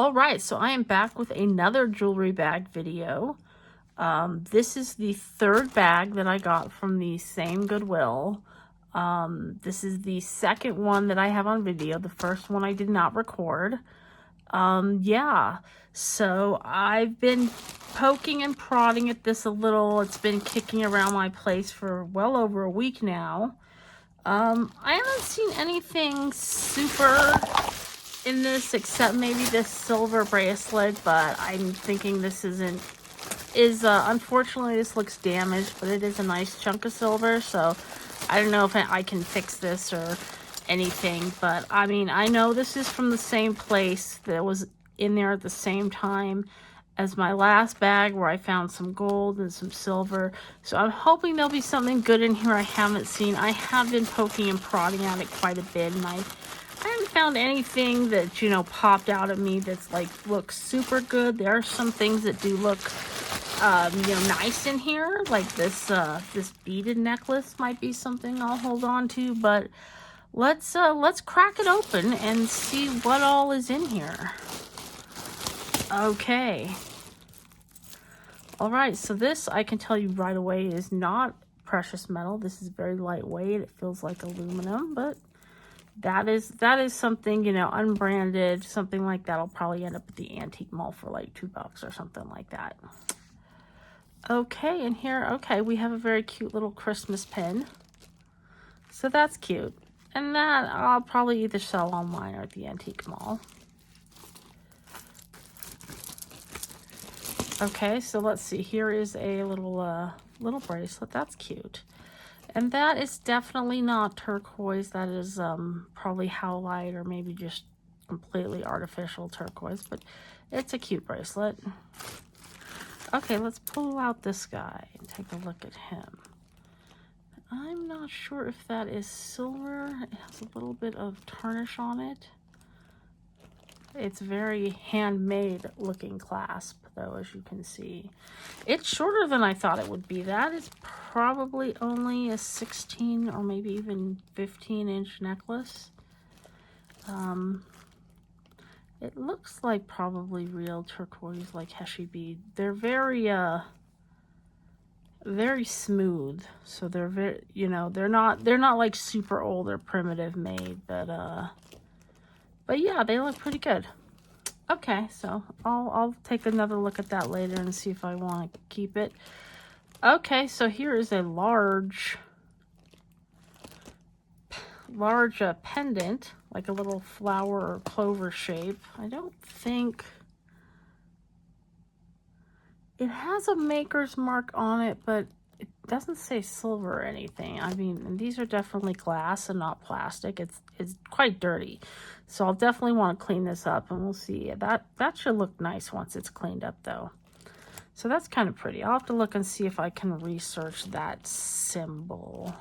All right, so I am back with another jewelry bag video. This is the third bag that I got from the same Goodwill. This is the second one that I have on video. The first one I did not record. Yeah, so I've been poking and prodding at this a little. It's been kicking around my place for well over a week now. I haven't seen anything super in this except maybe this silver bracelet, but I'm thinking this unfortunately this looks damaged, but it is a nice chunk of silver, so I don't know if I can fix this or anything. But I mean, I know this is from the same place that was in there at the same time as my last bag where I found some gold and some silver, so I'm hoping there'll be something good in here I haven't seen. I have been poking and prodding at it quite a bit, and I haven't found anything that, you know, popped out at me that's like looks super good. There are some things that do look you know, nice in here, like this this beaded necklace might be something I'll hold on to, but let's crack it open and see what all is in here. Okay. All right, so this I can tell you right away is not precious metal. This is very lightweight. It feels like aluminum, but that is something, you know, unbranded, something like that. I'll probably end up at the antique mall for like $2 or something like that. Okay, and here, okay, we have a very cute little Christmas pin. So that's cute. And that I'll probably either sell online or at the antique mall. Okay, so let's see. Here is a little little bracelet. That's cute. And that is definitely not turquoise. That is probably howlite or maybe just completely artificial turquoise, but it's a cute bracelet. Okay, let's pull out this guy and take a look at him. I'm not sure if that is silver. It has a little bit of tarnish on it. It's very handmade looking clasp, though, as you can see. It's shorter than I thought it would be. That is probably only a 16 or maybe even 15-inch necklace. It looks like probably real turquoise, like Heshy bead. They're very smooth. So they're very, you know, they're not like super old or primitive made, but yeah, they look pretty good. Okay, so I'll take another look at that later and see if I want to keep it. Okay, so here is a large pendant, like a little flower or clover shape. I don't think it has a maker's mark on it, but it doesn't say silver or anything. I mean, these are definitely glass and not plastic. It's quite dirty, so I'll definitely want to clean this up, and we'll see. That should look nice once it's cleaned up, though. So that's kind of pretty. I'll have to look and see if I can research that symbol.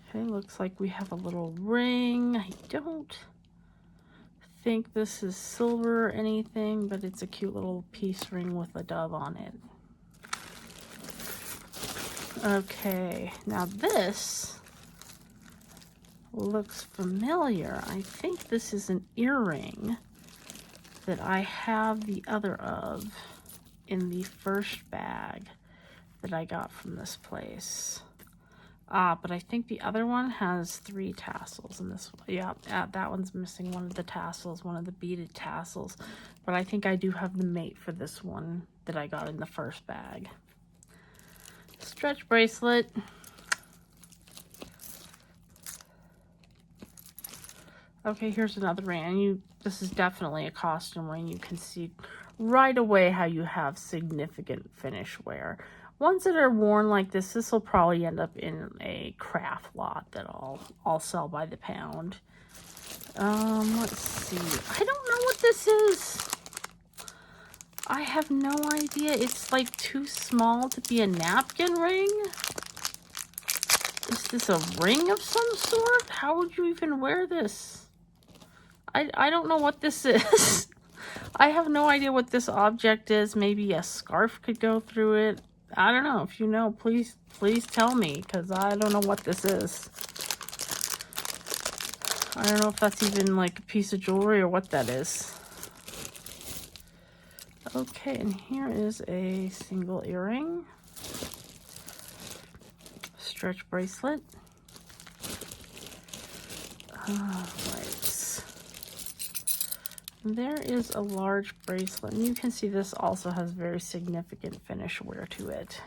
Okay, looks like we have a little ring. I don't think this is silver or anything, but it's a cute little peace ring with a dove on it. Okay, now this looks familiar. I think this is an earring that I have the other of in the first bag that I got from this place. But I think the other one has 3 tassels, and this one, yeah, that one's missing one of the tassels, one of the beaded tassels. But I think I do have the mate for this one that I got in the first bag. Stretch bracelet. Okay, here's another ring. And this is definitely a costume ring. You can see right away how you have significant finish wear. Ones that are worn like this will probably end up in a craft lot that I'll sell by the pound. Let's see. I don't know what this is. I have no idea. It's like too small to be a napkin ring. Is this a ring of some sort? How would you even wear this? I don't know what this is. I have no idea what this object is. Maybe a scarf could go through it. I don't know. If you know, please tell me, because I don't know what this is. I don't know if that's even like a piece of jewelry or what that is. Okay, and here is a single earring, stretch bracelet. Right. There is a large bracelet, and you can see this also has very significant finish wear to it.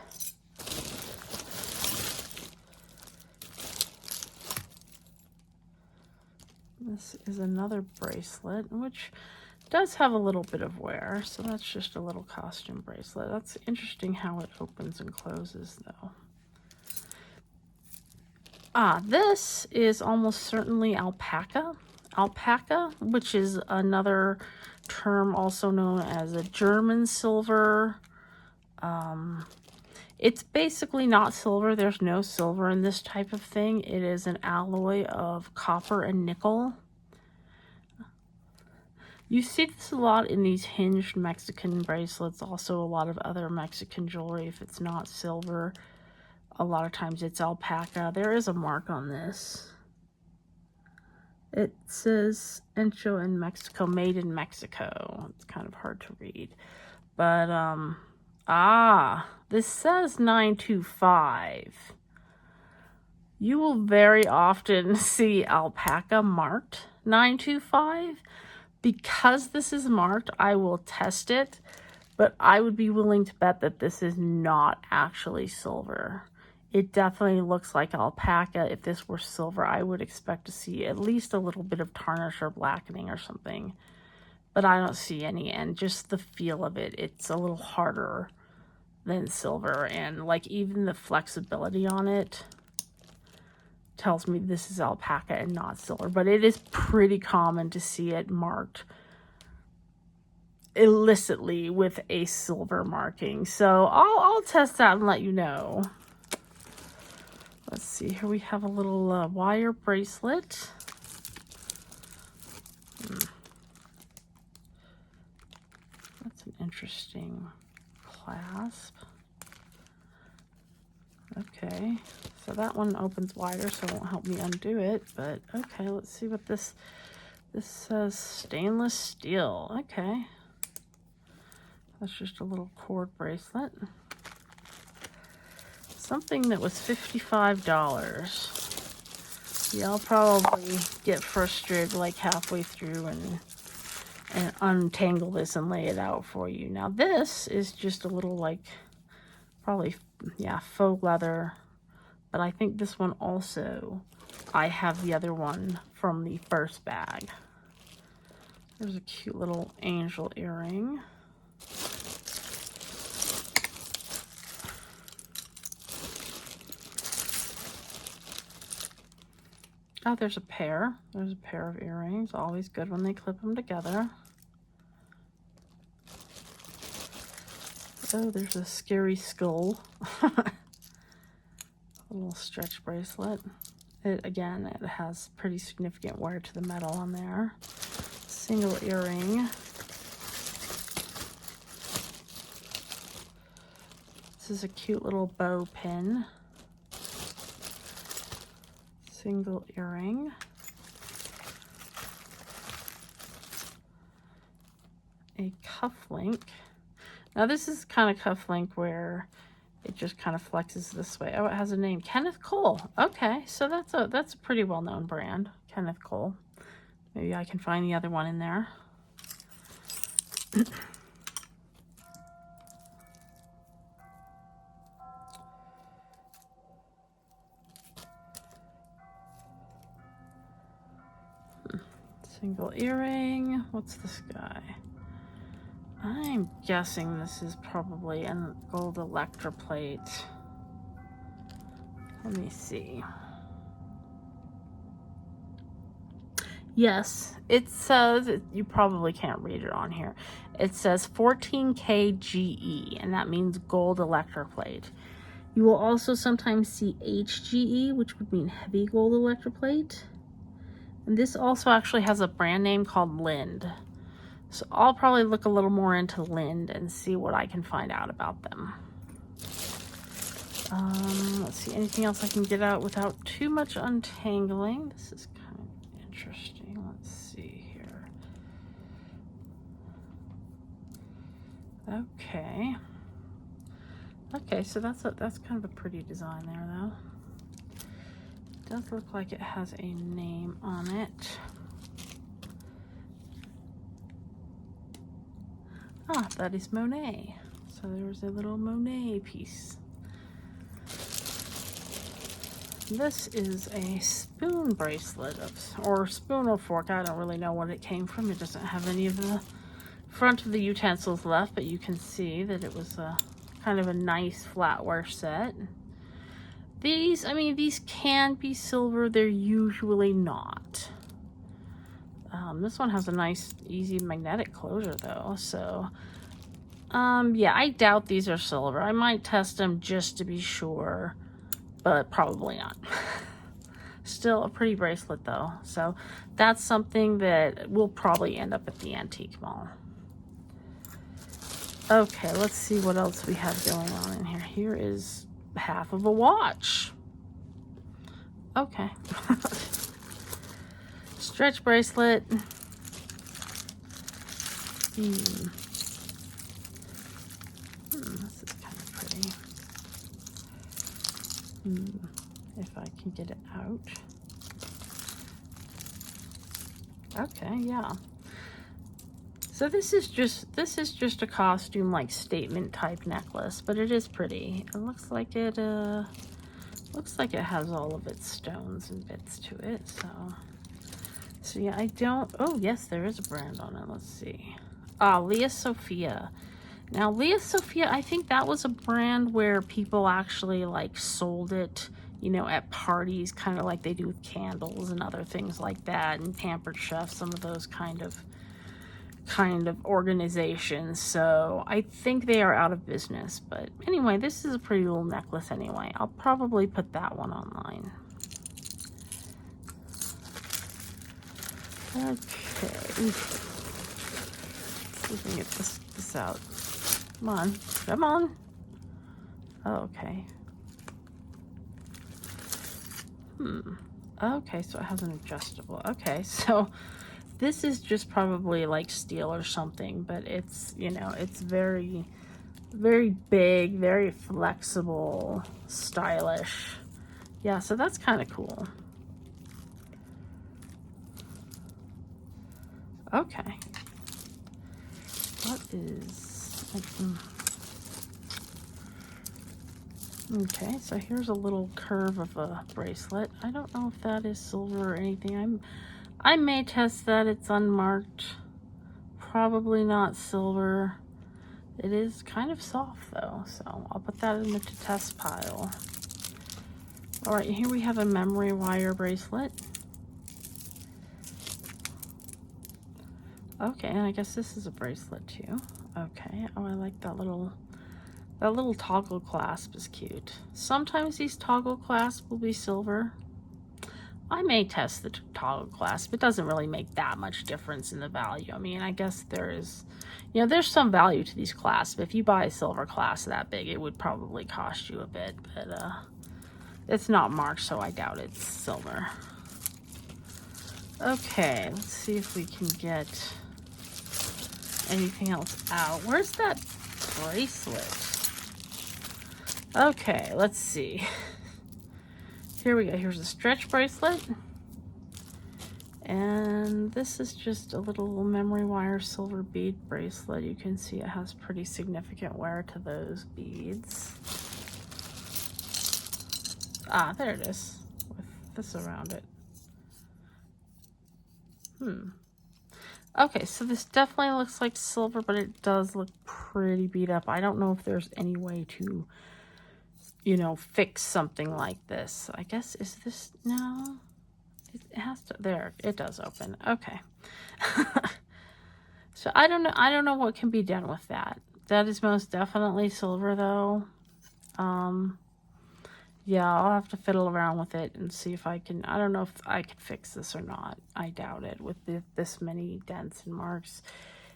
This is another bracelet, which does have a little bit of wear, so that's just a little costume bracelet. That's interesting how it opens and closes, though. This is almost certainly alpaca. Alpaca, which is another term also known as a German silver. It's basically not silver. There's no silver in this type of thing. It is an alloy of copper and nickel. You see this a lot in these hinged Mexican bracelets, also a lot of other Mexican jewelry. If it's not silver, a lot of times it's alpaca. There is a mark on this. It says Encho in Mexico, made in Mexico. It's kind of hard to read. But, this says 925. You will very often see alpaca marked 925. Because this is marked, I will test it, but I would be willing to bet that this is not actually silver. It definitely looks like alpaca. If this were silver, I would expect to see at least a little bit of tarnish or blackening or something. But I don't see any, and just the feel of it, it's a little harder than silver. And like even the flexibility on it tells me this is alpaca and not silver, but it is pretty common to see it marked illicitly with a silver marking. So I'll test that and let you know. Let's see, here we have a little wire bracelet. That's an interesting clasp. Okay, so that one opens wider, so it won't help me undo it, but okay, let's see what this says. Stainless steel. Okay, that's just a little cord bracelet. Something that was $55. Yeah, I'll probably get frustrated like halfway through and untangle this and lay it out for you. Now this is just a little like probably, yeah, faux leather, but I think this one also, I have the other one from the first bag. There's a cute little angel earring. Oh, there's a pair. There's a pair of earrings. Always good when they clip them together. Oh, there's a scary skull. A little stretch bracelet. Again, it has pretty significant wear to the metal on there. Single earring. This is a cute little bow pin. Single earring. A cufflink. Now this is kind of cufflink where it just kind of flexes this way. Oh, it has a name, Kenneth Cole. Okay, so that's a pretty well-known brand, Kenneth Cole. Maybe I can find the other one in there. Single earring. What's this guy? I'm guessing this is probably a gold electroplate. Let me see. Yes, it says, you probably can't read it on here. It says 14K GE, and that means gold electroplate. You will also sometimes see HGE, which would mean heavy gold electroplate. And this also actually has a brand name called Lind. So I'll probably look a little more into Lind and see what I can find out about them. Let's see, anything else I can get out without too much untangling? This is kind of interesting. Let's see here. Okay. Okay, so that's kind of a pretty design there, though. It does look like it has a name on it. Ah, that is Monet. So there's a little Monet piece. This is a spoon bracelet, or spoon or fork. I don't really know what it came from. It doesn't have any of the front of the utensils left, but you can see that it was a kind of a nice flatware set. These, I mean, these can be silver. They're usually not. This one has a nice, easy magnetic closure, though. So, yeah, I doubt these are silver. I might test them just to be sure, but probably not. Still a pretty bracelet, though. So, that's something that will probably end up at the antique mall. Okay, let's see what else we have going on in here. Here is half of a watch. Okay. Stretch bracelet. This is kind of pretty. If I can get it out. Okay, yeah. So this is just a costume like statement type necklace, but it is pretty. It looks like it has all of its stones and bits to it. So yeah, I don't. Oh yes, there is a brand on it. Let's see. Leah Sophia. Now Leah Sophia, I think that was a brand where people actually like sold it, you know, at parties, kind of like they do with candles and other things like that, and Pampered Chef, some of those kind of organizations. So I think they are out of business. But anyway, this is a pretty little necklace anyway. I'll probably put that one online. Okay. Oof. Let's see if we can get this out. Come on. Come on. Oh, okay. Okay, so it has an adjustable. Okay, so this is just probably like steel or something, but it's, you know, it's very, very big, very flexible, stylish. Yeah, so that's kind of cool. Okay. What is... Okay, so here's a little curve of a bracelet. I don't know if that is silver or anything. I may test that. It's unmarked. Probably not silver. It is kind of soft though, so I'll put that in the test pile. All right, here we have a memory wire bracelet. Okay, and I guess this is a bracelet too. Okay, oh, I like that little toggle clasp is cute. Sometimes these toggle clasps will be silver. I may test the toggle clasp. It doesn't really make that much difference in the value. I mean, I guess there is, you know, there's some value to these clasps. If you buy a silver clasp that big, it would probably cost you a bit, but it's not marked, so I doubt it's silver. Okay, let's see if we can get anything else out. Where's that bracelet? Okay, let's see. Here we go. Here's a stretch bracelet. And this is just a little memory wire silver bead bracelet. You can see it has pretty significant wear to those beads. Ah, there it is, with this around it. Okay, so this definitely looks like silver, but it does look pretty beat up. I don't know if there's any way to, you know, fix something like this. I guess, is this, no, it has to, there, it does open. Okay. So I don't know what can be done with that. That is most definitely silver though. Yeah, I'll have to fiddle around with it and see if I can, I don't know if I can fix this or not. I doubt it with this many dents and marks.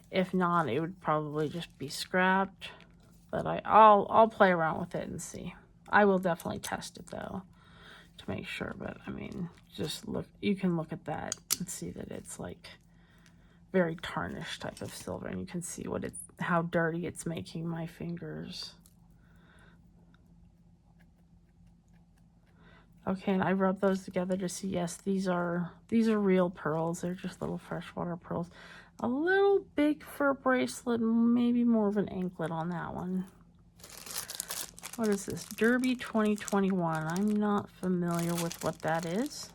If not, it would probably just be scrapped. But I'll play around with it and see. I will definitely test it though to make sure. But I mean, just look, you can look at that and see that it's like very tarnished type of silver, and you can see what how dirty it's making my fingers. Okay, and I rub those together to see, yes, these are real pearls. They're just little freshwater pearls. A little big for a bracelet, maybe more of an anklet on that one. What is this? Derby 2021. I'm not familiar with what that is.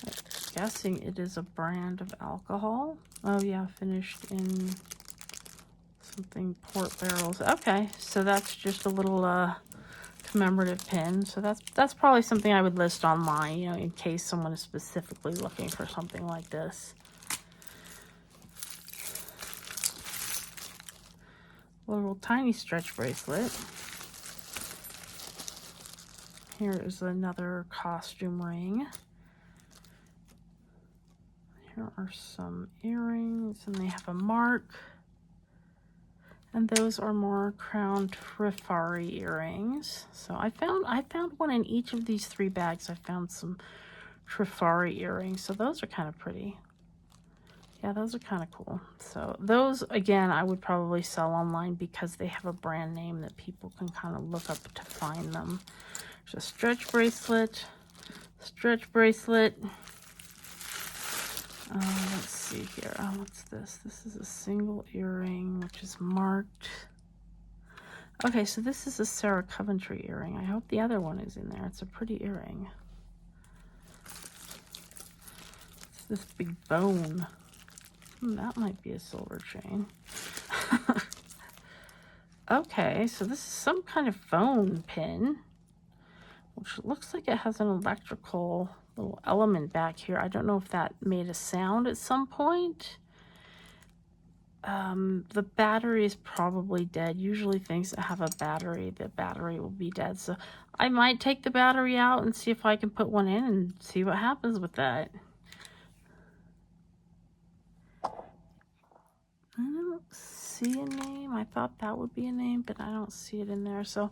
I'm guessing it is a brand of alcohol. Oh yeah, finished in something port barrels. Okay, so that's just a little commemorative pin. So that's probably something I would list online, you know, in case someone is specifically looking for something like this. A little tiny stretch bracelet. Here is another costume ring. Here are some earrings, and they have a mark. And those are more crown trifari earrings. So I found one in each of these 3 bags. I found some trifari earrings. So those are kind of pretty. Yeah, those are kind of cool. So those, again, I would probably sell online because they have a brand name that people can kind of look up to find them. There's a stretch bracelet. Let's see here. Oh, what's this? This is a single earring, which is marked. Okay, so this is a Sarah Coventry earring. I hope the other one is in there. It's a pretty earring. It's this big bone. That might be a silver chain. Okay, so this is some kind of phone pin, which looks like it has an electrical little element back here. I don't know if that made a sound at some point. The battery is probably dead. Usually things that have a battery, the battery will be dead. So I might take the battery out and see if I can put one in and see what happens with that. I don't see a name. I thought that would be a name, but I don't see it in there. So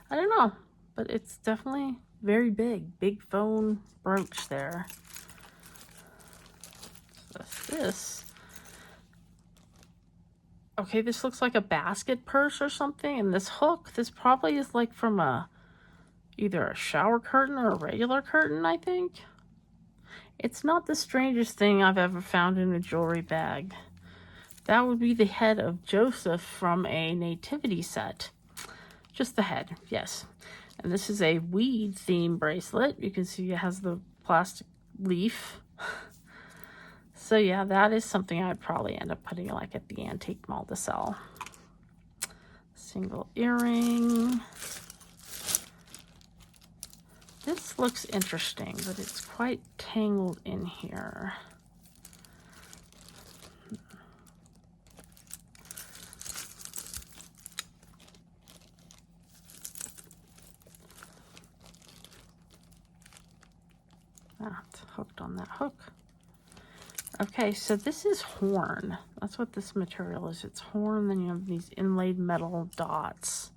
I don't know, but it's definitely very big phone brooch there. So that's this. Okay, this looks like a basket purse or something, and this hook, this probably is like from either a shower curtain or a regular curtain, I think. It's not the strangest thing I've ever found in a jewelry bag. That would be the head of Joseph from a nativity set. Just the head, yes. And this is a weed theme bracelet. You can see it has the plastic leaf. So yeah, that is something I'd probably end up putting like at the antique mall to sell. Single earring. This looks interesting, but it's quite tangled in here. Ah, it's hooked on that hook. Okay, so this is horn. That's what this material is. It's horn, then you have these inlaid metal dots.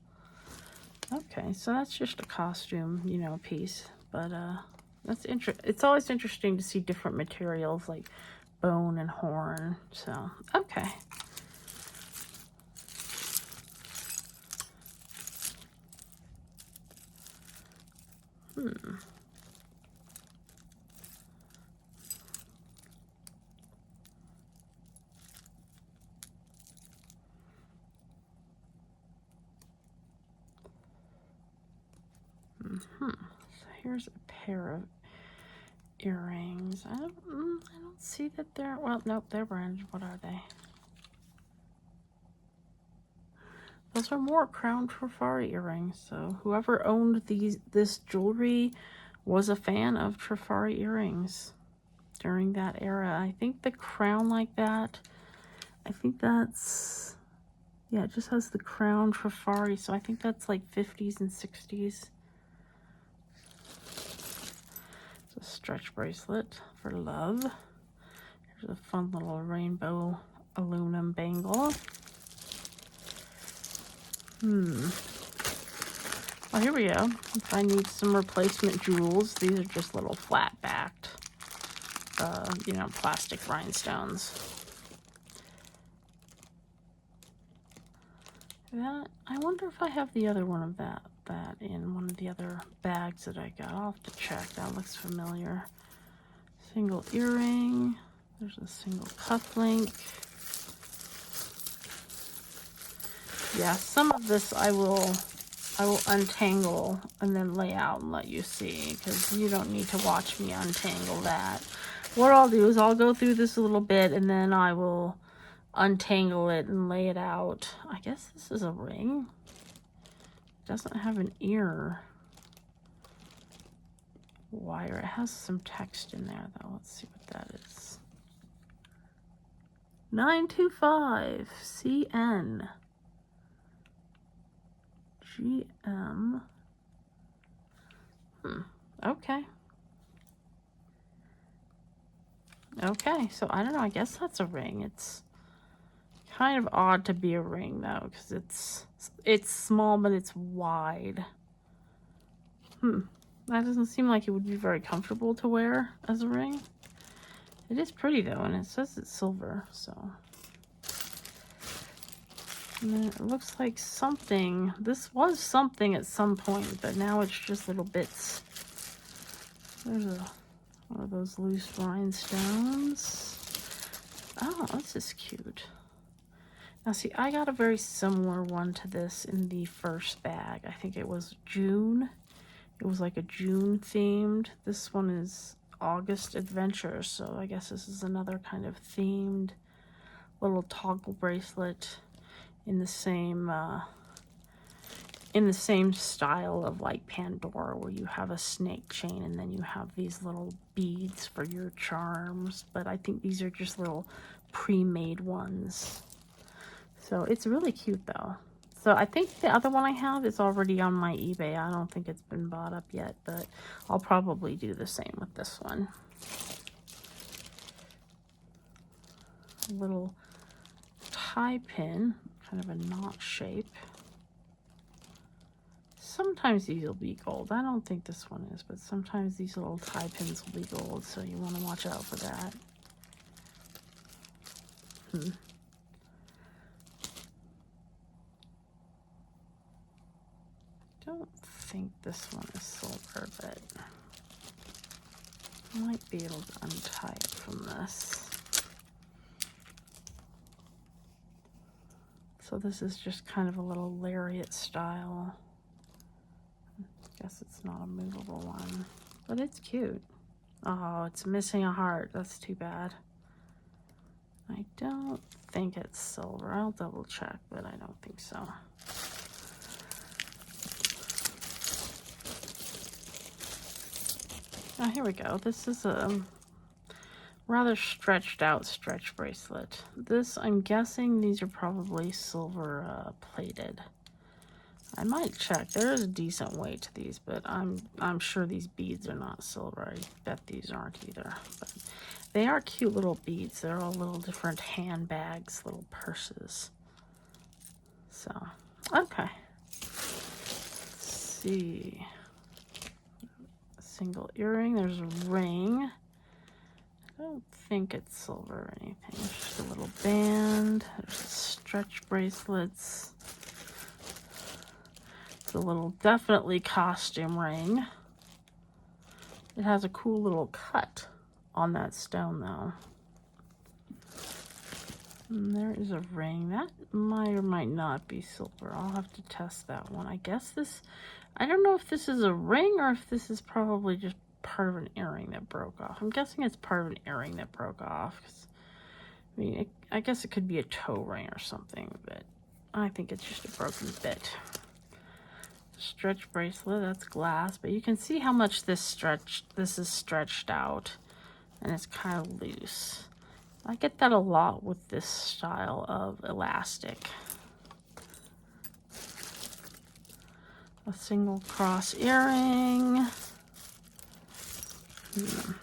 Okay, so that's just a costume, you know, piece. But that's it's always interesting to see different materials like bone and horn. So, okay. So here's a pair of earrings. I don't see that they're, well, nope, they're branded. What are they? Those are more crown trifari earrings. So whoever owned this jewelry was a fan of trifari earrings during that era. I think the crown like that, I think that's, yeah, it just has the crown trifari. So I think that's like 50s and 60s. It's a stretch bracelet for love. Here's a fun little rainbow aluminum bangle. Well, here we go. If I need some replacement jewels, these are just little flat-backed, you know, plastic rhinestones. That, I wonder if I have the other one of that in one of the other bags that I got. I'll have to check. That looks familiar. Single earring. There's a single cufflink. Yeah, some of this I will untangle and then lay out and let you see, because you don't need to watch me untangle that. What I'll do is I'll go through this a little bit and then I will untangle it and lay it out. I guess this is a ring. It doesn't have an ear wire. It has some text in there though. Let's see what that is. 925 CN GM. Okay. Okay, so I don't know. I guess that's a ring. It's kind of odd to be a ring though, because it's small but it's wide. That doesn't seem like it would be very comfortable to wear as a ring. It is pretty though, and it says it's silver, so. And then it looks like something. This was something at some point, but now it's just little bits. There's one of those loose rhinestones. Oh, this is cute. Now see, I got a very similar one to this in the first bag. I think it was June. It was like a June themed. This one is August Adventure, so I guess this is another kind of themed little toggle bracelet in the same style of like Pandora, where you have a snake chain and then you have these little beads for your charms. But I think these are just little pre-made ones. So it's really cute though. So I think the other one I have is already on my eBay. I don't think it's been bought up yet, but I'll probably do the same with this one. A little tie pin, kind of a knot shape. Sometimes these will be gold. I don't think this one is, but sometimes these little tie pins will be gold, so you want to watch out for that. Don't think this one is silver, but I might be able to untie it from this. So this is just kind of a little lariat style. I guess it's not a movable one, but it's cute. Oh, it's missing a heart. That's too bad. I don't think it's silver. I'll double check, but I don't think so. Oh, here we go. This is a rather stretched out stretch bracelet. This, I'm guessing these are probably silver plated. I might check. There is a decent weight to these, but I'm sure these beads are not silver. I bet these aren't either. But they are cute little beads. They're all little different handbags, little purses. So, okay. Let's see. A single earring. There's a ring. I don't think it's silver or anything. There's just a little band. There's stretch bracelets. It's a little, definitely costume ring. It has a cool little cut on that stone though. And there is a ring. That might or might not be silver. I'll have to test that one. I guess this, I don't know if this is a ring or if this is probably just part of an earring that broke off. I'm guessing it's part of an earring that broke off. I mean, I guess it could be a toe ring or something, but I think it's just a broken bit. Stretch bracelet, that's glass, but you can see how much this is stretched out, and it's kind of loose. I get that a lot with this style of elastic. A single cross earring. There's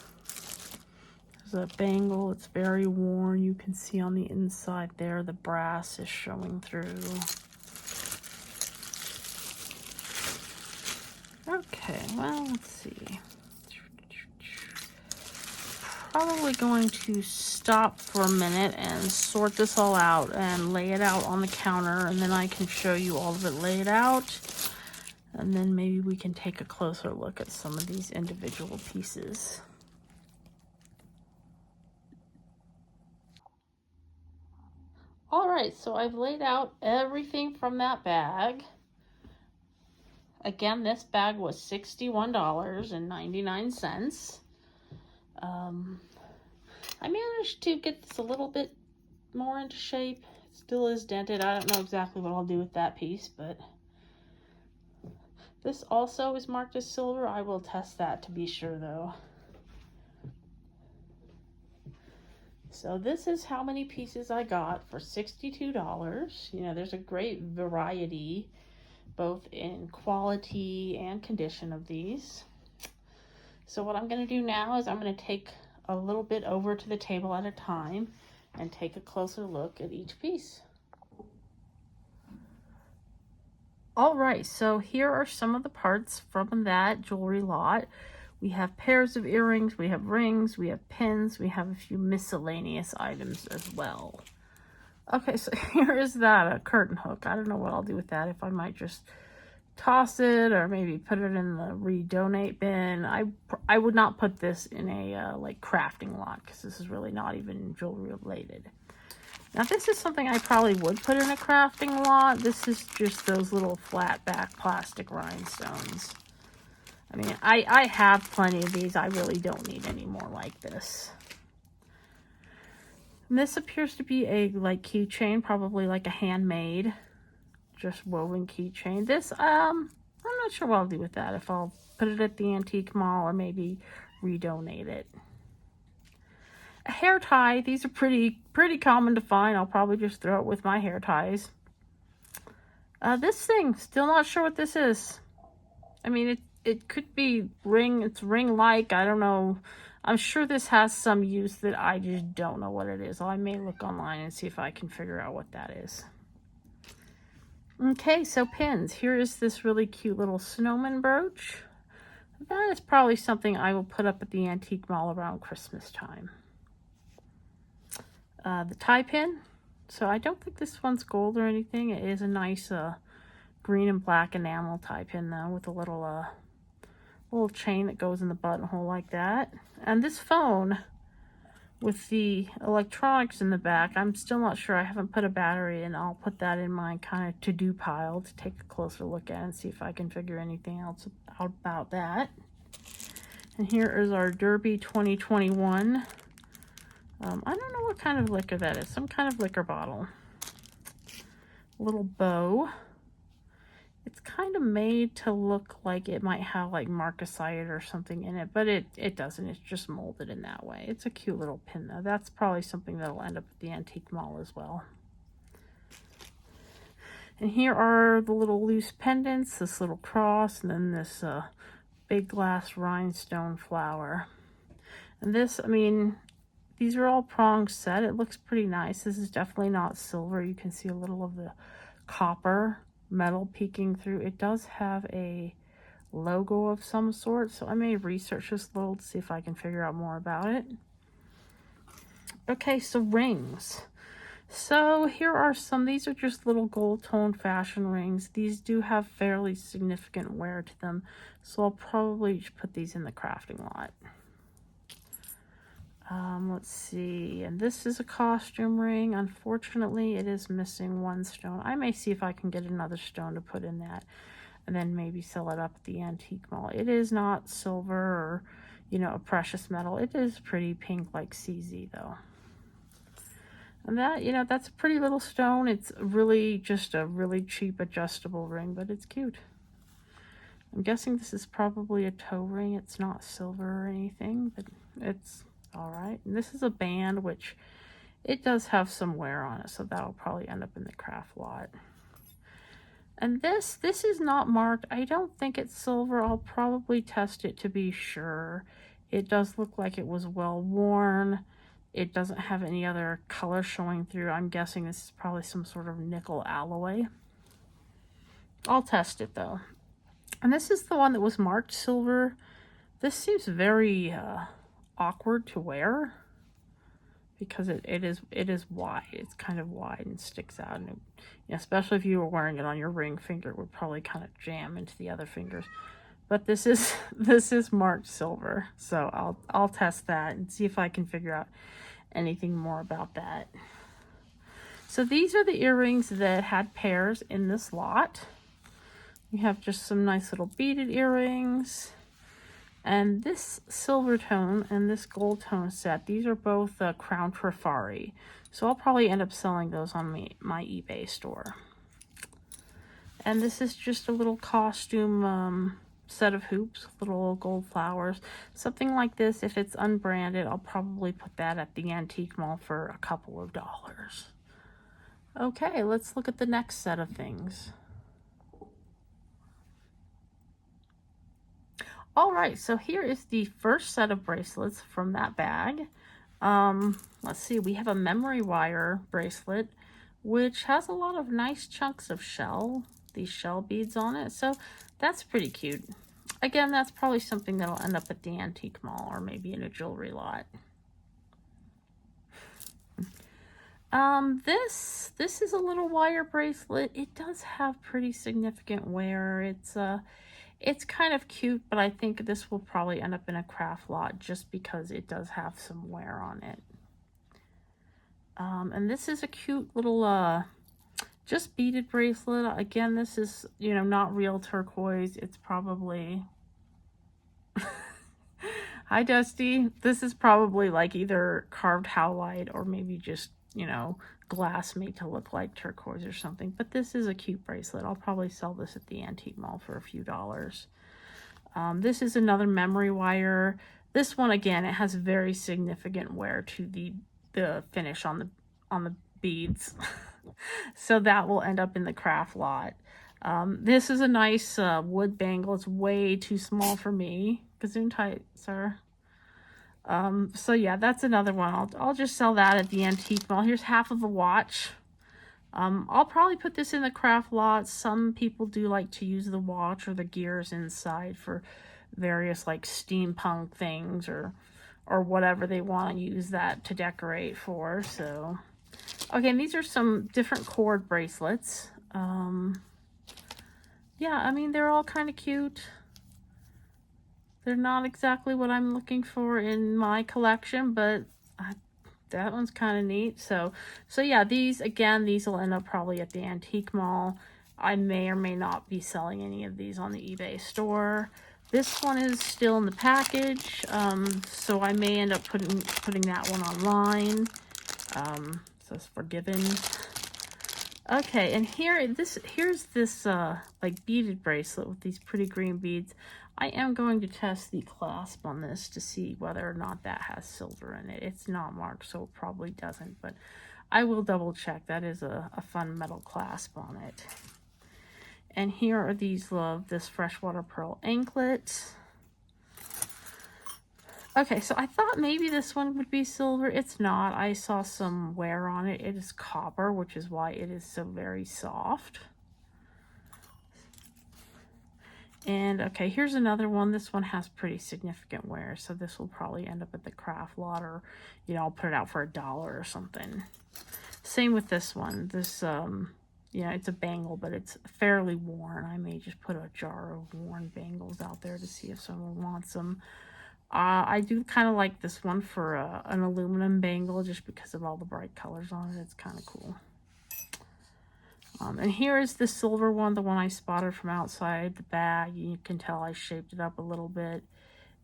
a bangle. It's very worn. You can see on the inside there the brass is showing through. Okay, well, let's see. probably going to stop for a minute and sort this all out and lay it out on the counter, and then I can show you all of it laid out. And then maybe we can take a closer look at some of these individual pieces. All right, so I've laid out everything from that bag. Again, this bag was $61.99. I managed to get this a little bit more into shape. It still is dented. I don't know exactly what I'll do with that piece, but this also is marked as silver. I will test that to be sure, though. So this is how many pieces I got for $62. You know, there's a great variety, both in quality and condition of these. So what I'm going to do now is I'm going to take a little bit over to the table at a time and take a closer look at each piece. All right, so here are some of the parts from that jewelry lot. We have pairs of earrings, we have rings, we have pins, we have a few miscellaneous items as well. Okay, so here is that, a curtain hook. I don't know what I'll do with that, if I might just toss it or maybe put it in the redonate bin. I would not put this in a like crafting lot, because this is really not even jewelry related. Now this is something I probably would put in a crafting lot. This is just those little flat back plastic rhinestones. I mean, I have plenty of these. I really don't need any more like this. And this appears to be a like keychain, probably like a handmade, just woven keychain. This, I'm not sure what I'll do with that. If I'll put it at the antique mall or maybe redonate it. A hair tie. These are pretty common to find. I'll probably just throw it with my hair ties. This thing, still not sure what this is. I mean, it could be ring. It's ring-like. I don't know. I'm sure this has some use that I just don't know what it is. I may look online and see if I can figure out what that is. Okay, so pins. Here is this really cute little snowman brooch. That is probably something I will put up at the antique mall around Christmas time. The tie pin. So I don't think this one's gold or anything. It is a nice green and black enamel tie pin though, with a little chain that goes in the buttonhole like that. And this phone with the electronics in the back, I'm still not sure. I haven't put a battery in. I'll put that in my kind of to-do pile to take a closer look at and see if I can figure anything else out about that. And here is our Derby 2021. I don't know what kind of liquor that is. Some kind of liquor bottle. A little bow. It's kind of made to look like it might have like marcasite or something in it, but it doesn't. It's just molded in that way. It's a cute little pin though. That's probably something that'll end up at the antique mall as well. And here are the little loose pendants, this little cross, and then this big glass rhinestone flower. And this, I mean, these are all prong set. It looks pretty nice. This is definitely not silver. You can see a little of the copper metal peeking through. It does have a logo of some sort, so I may research this a little to see if I can figure out more about it. Okay, so rings. So here are some. These are just little gold tone fashion rings. These do have fairly significant wear to them, so I'll probably put these in the crafting lot. Let's see, and this is a costume ring. Unfortunately, it is missing one stone. I may see if I can get another stone to put in that and then maybe sell it up at the antique mall. It is not silver or, you know, a precious metal. It is pretty pink like CZ though. And that, you know, that's a pretty little stone. It's really just a really cheap adjustable ring, but it's cute. I'm guessing this is probably a toe ring. It's not silver or anything, but it's all right. And this is a band, which it does have some wear on it, so that'll probably end up in the craft lot. And this is not marked. I don't think it's silver. I'll probably test it to be sure. It does look like it was well worn. It doesn't have any other color showing through. I'm guessing this is probably some sort of nickel alloy. I'll test it though. And this is the one that was marked silver. This seems very awkward to wear because it is wide. It's kind of wide and sticks out, and especially if you were wearing it on your ring finger, it would probably kind of jam into the other fingers. But this is this is marked silver, so I'll test that and see if I can figure out anything more about that. So these are the earrings that had pairs in this lot. We have just some nice little beaded earrings. And this silver tone and this gold tone set, these are both Crown Trifari. So I'll probably end up selling those on my eBay store. And this is just a little costume set of hoops, little gold flowers. Something like this, if it's unbranded, I'll probably put that at the antique mall for a couple of dollars. Okay, let's look at the next set of things. All right, so here is the first set of bracelets from that bag. Let's see, we have a memory wire bracelet, which has a lot of nice chunks of shell, these shell beads on it. So that's pretty cute. Again, that's probably something that'll end up at the antique mall or maybe in a jewelry lot. This is a little wire bracelet. It does have pretty significant wear. It's kind of cute, but I think this will probably end up in a craft lot just because it does have some wear on it. And this is a cute little just beaded bracelet. Again, this is, not real turquoise. It's probably Hi Dusty. This is probably like either carved howlite or maybe just, glass made to look like turquoise or something. But this is a cute bracelet. I'll probably sell this at the antique mall for a few dollars. This is another memory wire. This one, again, it has very significant wear to the finish on the beads. So that will end up in the craft lot. This is a nice wood bangle. It's way too small for me. Gesundheit, sir. So yeah, that's another one. I'll just sell that at the antique mall. Here's half of a watch. I'll probably put this in the craft lot. Some people do like to use the watch or the gears inside for various like steampunk things or whatever they want to use that to decorate for. So, okay, and these are some different cord bracelets. Yeah, I mean, they're all kind of cute. They're not exactly what I'm looking for in my collection, but that one's kind of neat. So yeah, these will end up probably at the antique mall. I may or may not be selling any of these on the eBay store. This one is still in the package, so I may end up putting that one online. So it's forgiven. Okay, and here's this like beaded bracelet with these pretty green beads. I am going to test the clasp on this to see whether or not that has silver in it. It's not marked, so it probably doesn't, but I will double check. That is a fun metal clasp on it. And here are this freshwater pearl anklet. Okay, so I thought maybe this one would be silver. It's not. I saw some wear on it. It is copper, which is why it is so very soft. And okay, here's another one. This one has pretty significant wear, so this will probably end up at the craft lot, or I'll put it out for $1 or something. Same with this one. This it's a bangle, but it's fairly worn. I may just put a jar of worn bangles out there to see if someone wants them. I do kind of like this one for an aluminum bangle just because of all the bright colors on it. It's kind of cool. And here is the silver one, the one I spotted from outside the bag. You can tell I shaped it up a little bit.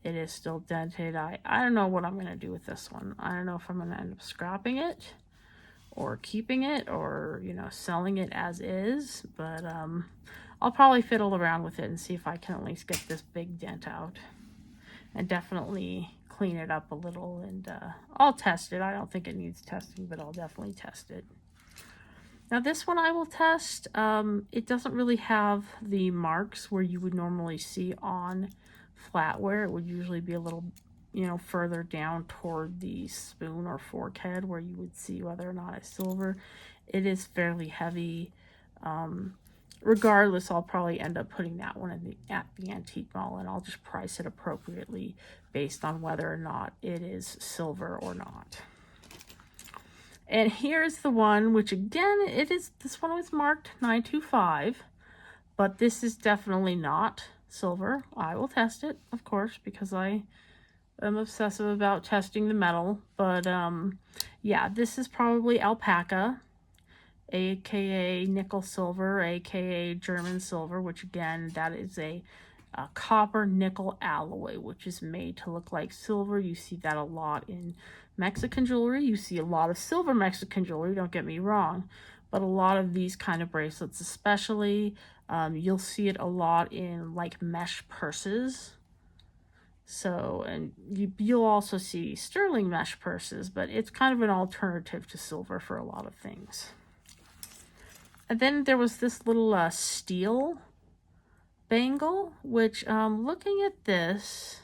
It is still dented. I don't know what I'm going to do with this one. I don't know if I'm going to end up scrapping it or keeping it or, selling it as is. But I'll probably fiddle around with it and see if I can at least get this big dent out. And definitely clean it up a little, and I'll test it. I don't think it needs testing, but I'll definitely test it. Now this one I will test. It doesn't really have the marks where you would normally see on flatware. It would usually be a little, further down toward the spoon or fork head where you would see whether or not it's silver. It is fairly heavy. regardless, I'll probably end up putting that one at the antique mall, and I'll just price it appropriately based on whether or not it is silver or not. And here's the one, which again, this one was marked 925, but this is definitely not silver. I will test it, of course, because I am obsessive about testing the metal. But yeah, this is probably alpaca, aka nickel silver, aka German silver, which again, that is a copper nickel alloy, which is made to look like silver. You see that a lot in Mexican jewelry. You see a lot of silver Mexican jewelry, don't get me wrong, but a lot of these kind of bracelets especially, you'll see it a lot in like mesh purses. So, and you'll also see sterling mesh purses, but it's kind of an alternative to silver for a lot of things. And then there was this little steel bangle, which looking at this,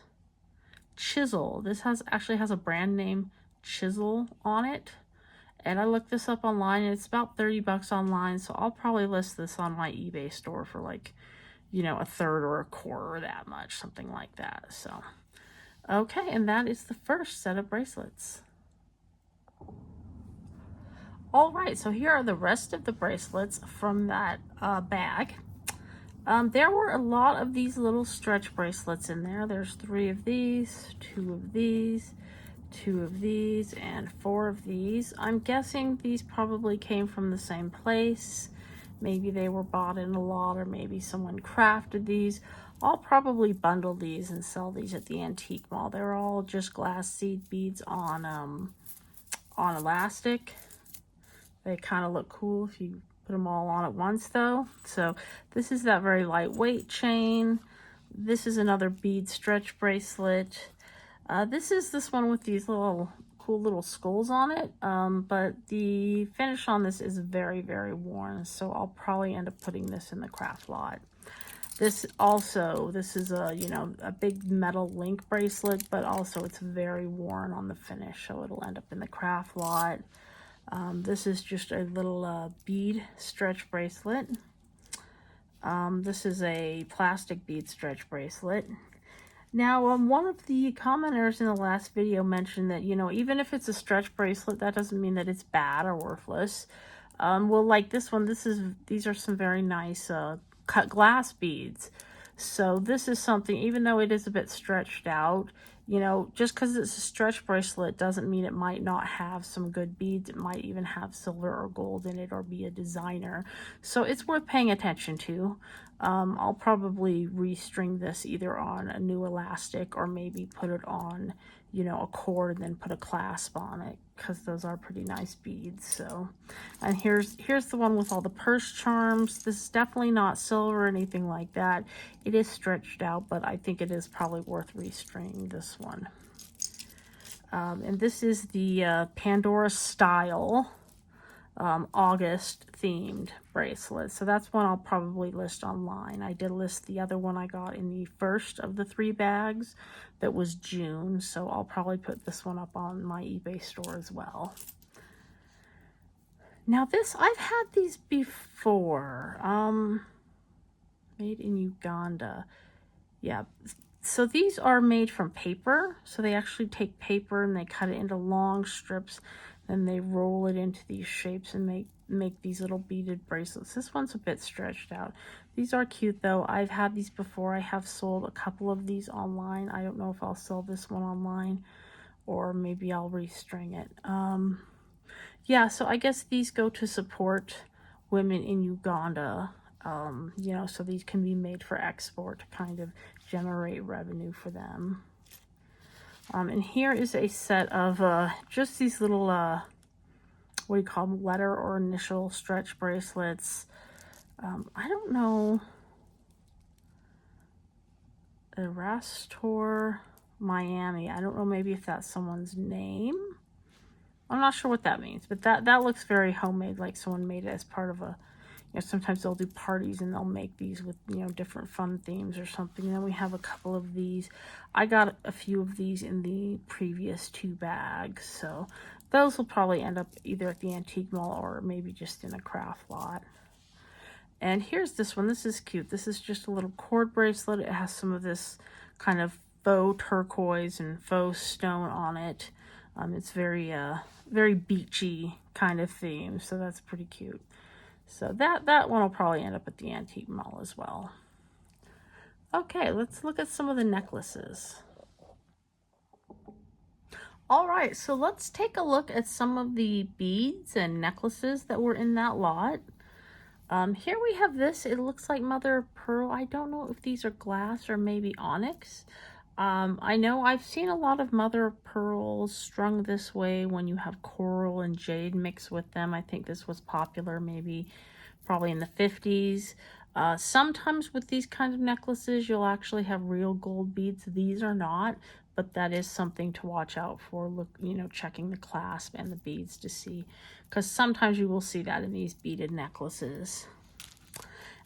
Chisel, this actually has a brand name Chisel on it, and I looked this up online and it's about 30 bucks online, so I'll probably list this on my eBay store for like, you know, a third or a quarter or that much, something like that. So okay, and that is the first set of bracelets. All right, so here are the rest of the bracelets from that bag. There were a lot of these little stretch bracelets in there. There's 3 of these, 2 of these, 2 of these, and 4 of these. I'm guessing these probably came from the same place. Maybe they were bought in a lot, or maybe someone crafted these. I'll probably bundle these and sell these at the antique mall. They're all just glass seed beads on elastic. They kind of look cool if you put them all on at once though. So this is that very lightweight chain. This is another bead stretch bracelet. This is this one with these little cool little skulls on it. But the finish on this is very, very worn. So I'll probably end up putting this in the craft lot. This is a, you know, a big metal link bracelet, but also it's very worn on the finish. So it'll end up in the craft lot. This is just a little bead stretch bracelet. This is a plastic bead stretch bracelet. Now, one of the commenters in the last video mentioned that, you know, even if it's a stretch bracelet, that doesn't mean that it's bad or worthless. Well, like this one, these are some very nice cut glass beads. So this is something, even though it is a bit stretched out, you know, just because it's a stretch bracelet doesn't mean it might not have some good beads. It might even have silver or gold in it or be a designer. So it's worth paying attention to. I'll probably restring this either on a new elastic or maybe put it on, you know, a cord and then put a clasp on it, because those are pretty nice beads. So, and here's the one with all the purse charms. This is definitely not silver or anything like that. It is stretched out, but I think it is probably worth restringing this one. And this is the Pandora style August themed bracelet. So that's one I'll probably list online. I did list the other one I got in the first of the 3 bags that was June. So I'll probably put this one up on my eBay store as well. Now this, I've had these before. Made in Uganda. Yeah. So these are made from paper. So they actually take paper and they cut it into long strips. Then they roll it into these shapes and make these little beaded bracelets. This one's a bit stretched out. These are cute though. I've had these before. I have sold a couple of these online. I don't know if I'll sell this one online or maybe I'll restring it. Yeah, so I guess these go to support women in Uganda. You know, so these can be made for export to kind of generate revenue for them. And here is a set of just these little, what do you call them, letter or initial stretch bracelets. I don't know. Erastor Miami. I don't know maybe if that's someone's name. I'm not sure what that means, but that looks very homemade, like someone made it as part of a, you know, sometimes they'll do parties and they'll make these with, you know, different fun themes or something. And then we have a couple of these. I got a few of these in the previous 2 bags. So those will probably end up either at the antique mall or maybe just in a craft lot. And here's this one. This is cute. This is just a little cord bracelet. It has some of this kind of faux turquoise and faux stone on it. It's very, very beachy kind of theme, so that's pretty cute. So that one will probably end up at the antique mall as well. Okay, let's look at some of the necklaces. All right, so let's take a look at some of the beads and necklaces that were in that lot. Here we have this. It looks like mother of pearl. I don't know if these are glass or maybe onyx. I know I've seen a lot of mother of pearls strung this way when you have coral and jade mixed with them. I think this was popular probably in the 50s. Sometimes with these kinds of necklaces, you'll actually have real gold beads. These are not, but that is something to watch out for. Look, checking the clasp and the beads to see, because sometimes you will see that in these beaded necklaces.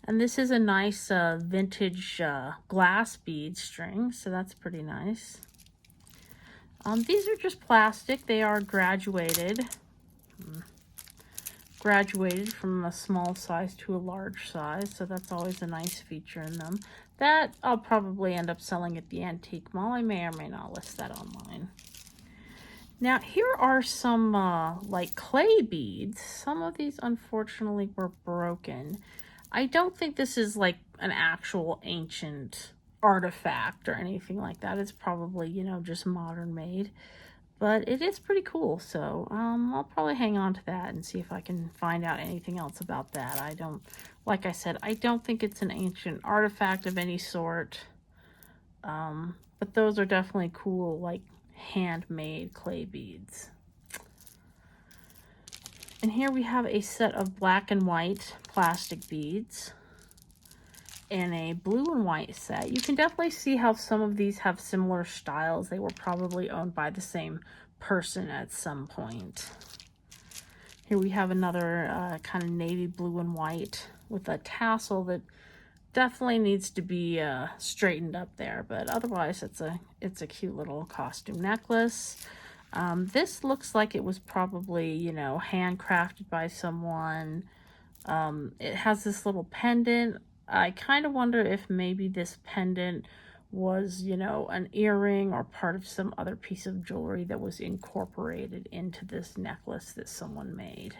And this is a nice vintage glass bead string, so that's pretty nice. These are just plastic. They are graduated. Graduated from a small size to a large size, so that's always a nice feature in them. That I'll probably end up selling at the antique mall. I may or may not list that online. Now here are some like clay beads. Some of these unfortunately were broken. I don't think this is like an actual ancient artifact or anything like that. It's probably, just modern made. But it is pretty cool, so I'll probably hang on to that and see if I can find out anything else about that. Like I said, I don't think it's an ancient artifact of any sort. But those are definitely cool, like handmade clay beads. And here we have a set of black and white plastic beads and a blue and white set. You can definitely see how some of these have similar styles. They were probably owned by the same person at some point. Here we have another kind of navy blue and white with a tassel that definitely needs to be straightened up there, but otherwise it's a cute little costume necklace. This looks like it was probably, handcrafted by someone. It has this little pendant. I kind of wonder if maybe this pendant was, an earring or part of some other piece of jewelry that was incorporated into this necklace that someone made.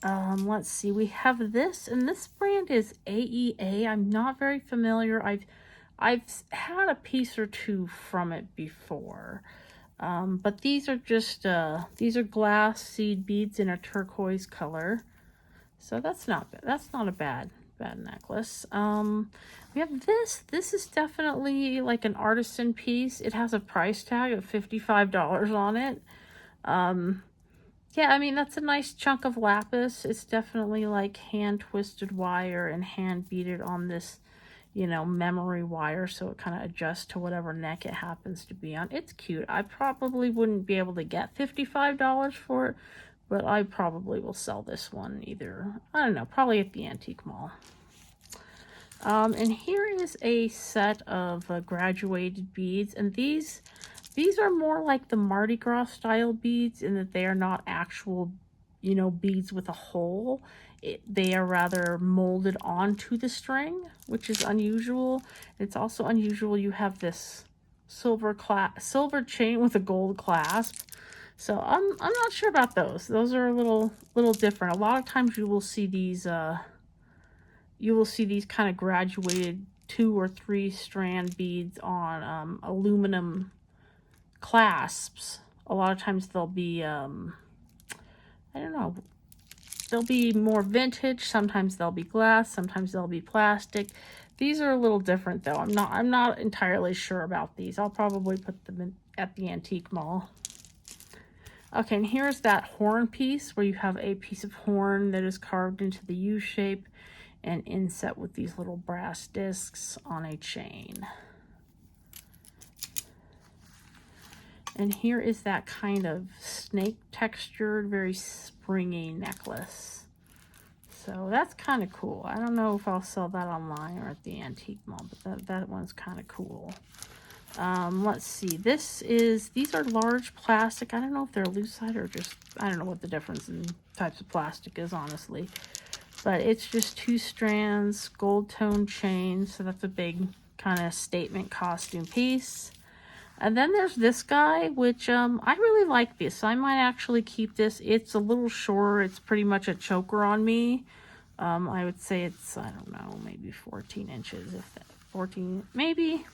Let's see, we have this, and this brand is AEA. I'm not very familiar. I've had a piece or two from it before. But these are just, these are glass seed beads in a turquoise color. So that's not a bad necklace. We have this is definitely like an artisan piece. It has a price tag of $55 on it. Yeah, I mean, that's a nice chunk of lapis. It's definitely like hand twisted wire and hand beaded on this, memory wire, so it kind of adjusts to whatever neck it happens to be on. It's cute. I probably wouldn't be able to get $55 for it, but I probably will sell this one either, I don't know, probably at the antique mall. And here is a set of graduated beads, and these are more like the Mardi Gras style beads in that they are not actual, beads with a hole. They are rather molded onto the string, which is unusual. It's also unusual you have this silver chain with a gold clasp. So I'm not sure about those. Those are a little different. A lot of times you will see these kind of graduated 2 or 3 strand beads on aluminum clasps. A lot of times they'll be I don't know, they'll be more vintage. Sometimes they'll be glass, sometimes they'll be plastic. These are a little different though. I'm not entirely sure about these. I'll probably put them in at the antique mall. Okay, and here's that horn piece where you have a piece of horn that is carved into the U shape and inset with these little brass discs on a chain. And here is that kind of snake textured, very springy necklace. So that's kind of cool. I don't know if I'll sell that online or at the antique mall, but that one's kind of cool. Let's see. These are large plastic. I don't know if they're lucite or just, I don't know what the difference in types of plastic is, honestly. But it's just 2 strands, gold tone chain. So that's a big kind of statement costume piece. And then there's this guy, which I really like this. I might actually keep this. It's a little shorter. It's pretty much a choker on me. I would say it's, I don't know, maybe 14 inches, if that, 14, maybe.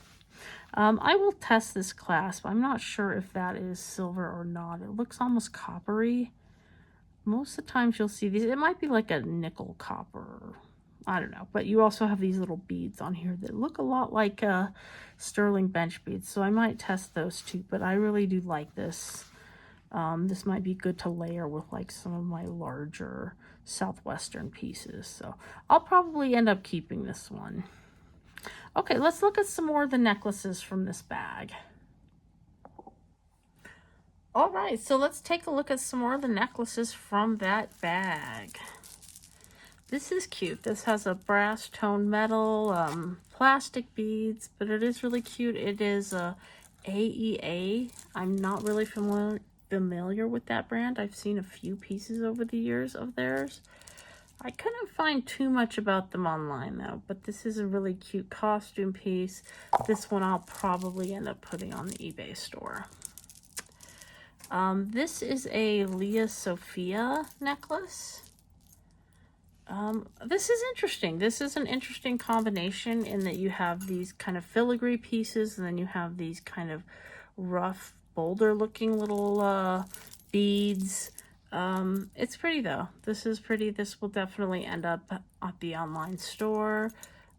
I will test this clasp. I'm not sure if that is silver or not. It looks almost coppery. Most of the times you'll see these. It might be like a nickel copper. I don't know. But you also have these little beads on here that look a lot like sterling bench beads. So I might test those too. But I really do like this. This might be good to layer with like some of my larger southwestern pieces. So I'll probably end up keeping this one. Okay, let's look at some more of the necklaces from this bag. All right, so let's take a look at some more of the necklaces from that bag. This is cute. This has a brass tone metal, plastic beads, but it is really cute. It is a AEA. I'm not really familiar with that brand. I've seen a few pieces over the years of theirs. I couldn't find too much about them online though, but this is a really cute costume piece. This one I'll probably end up putting on the eBay store. This is a Leah Sophia necklace. This is interesting. This is an interesting combination in that you have these kind of filigree pieces and then you have these kind of rough boulder looking little beads. It's pretty though. This is pretty. This will definitely end up at the online store.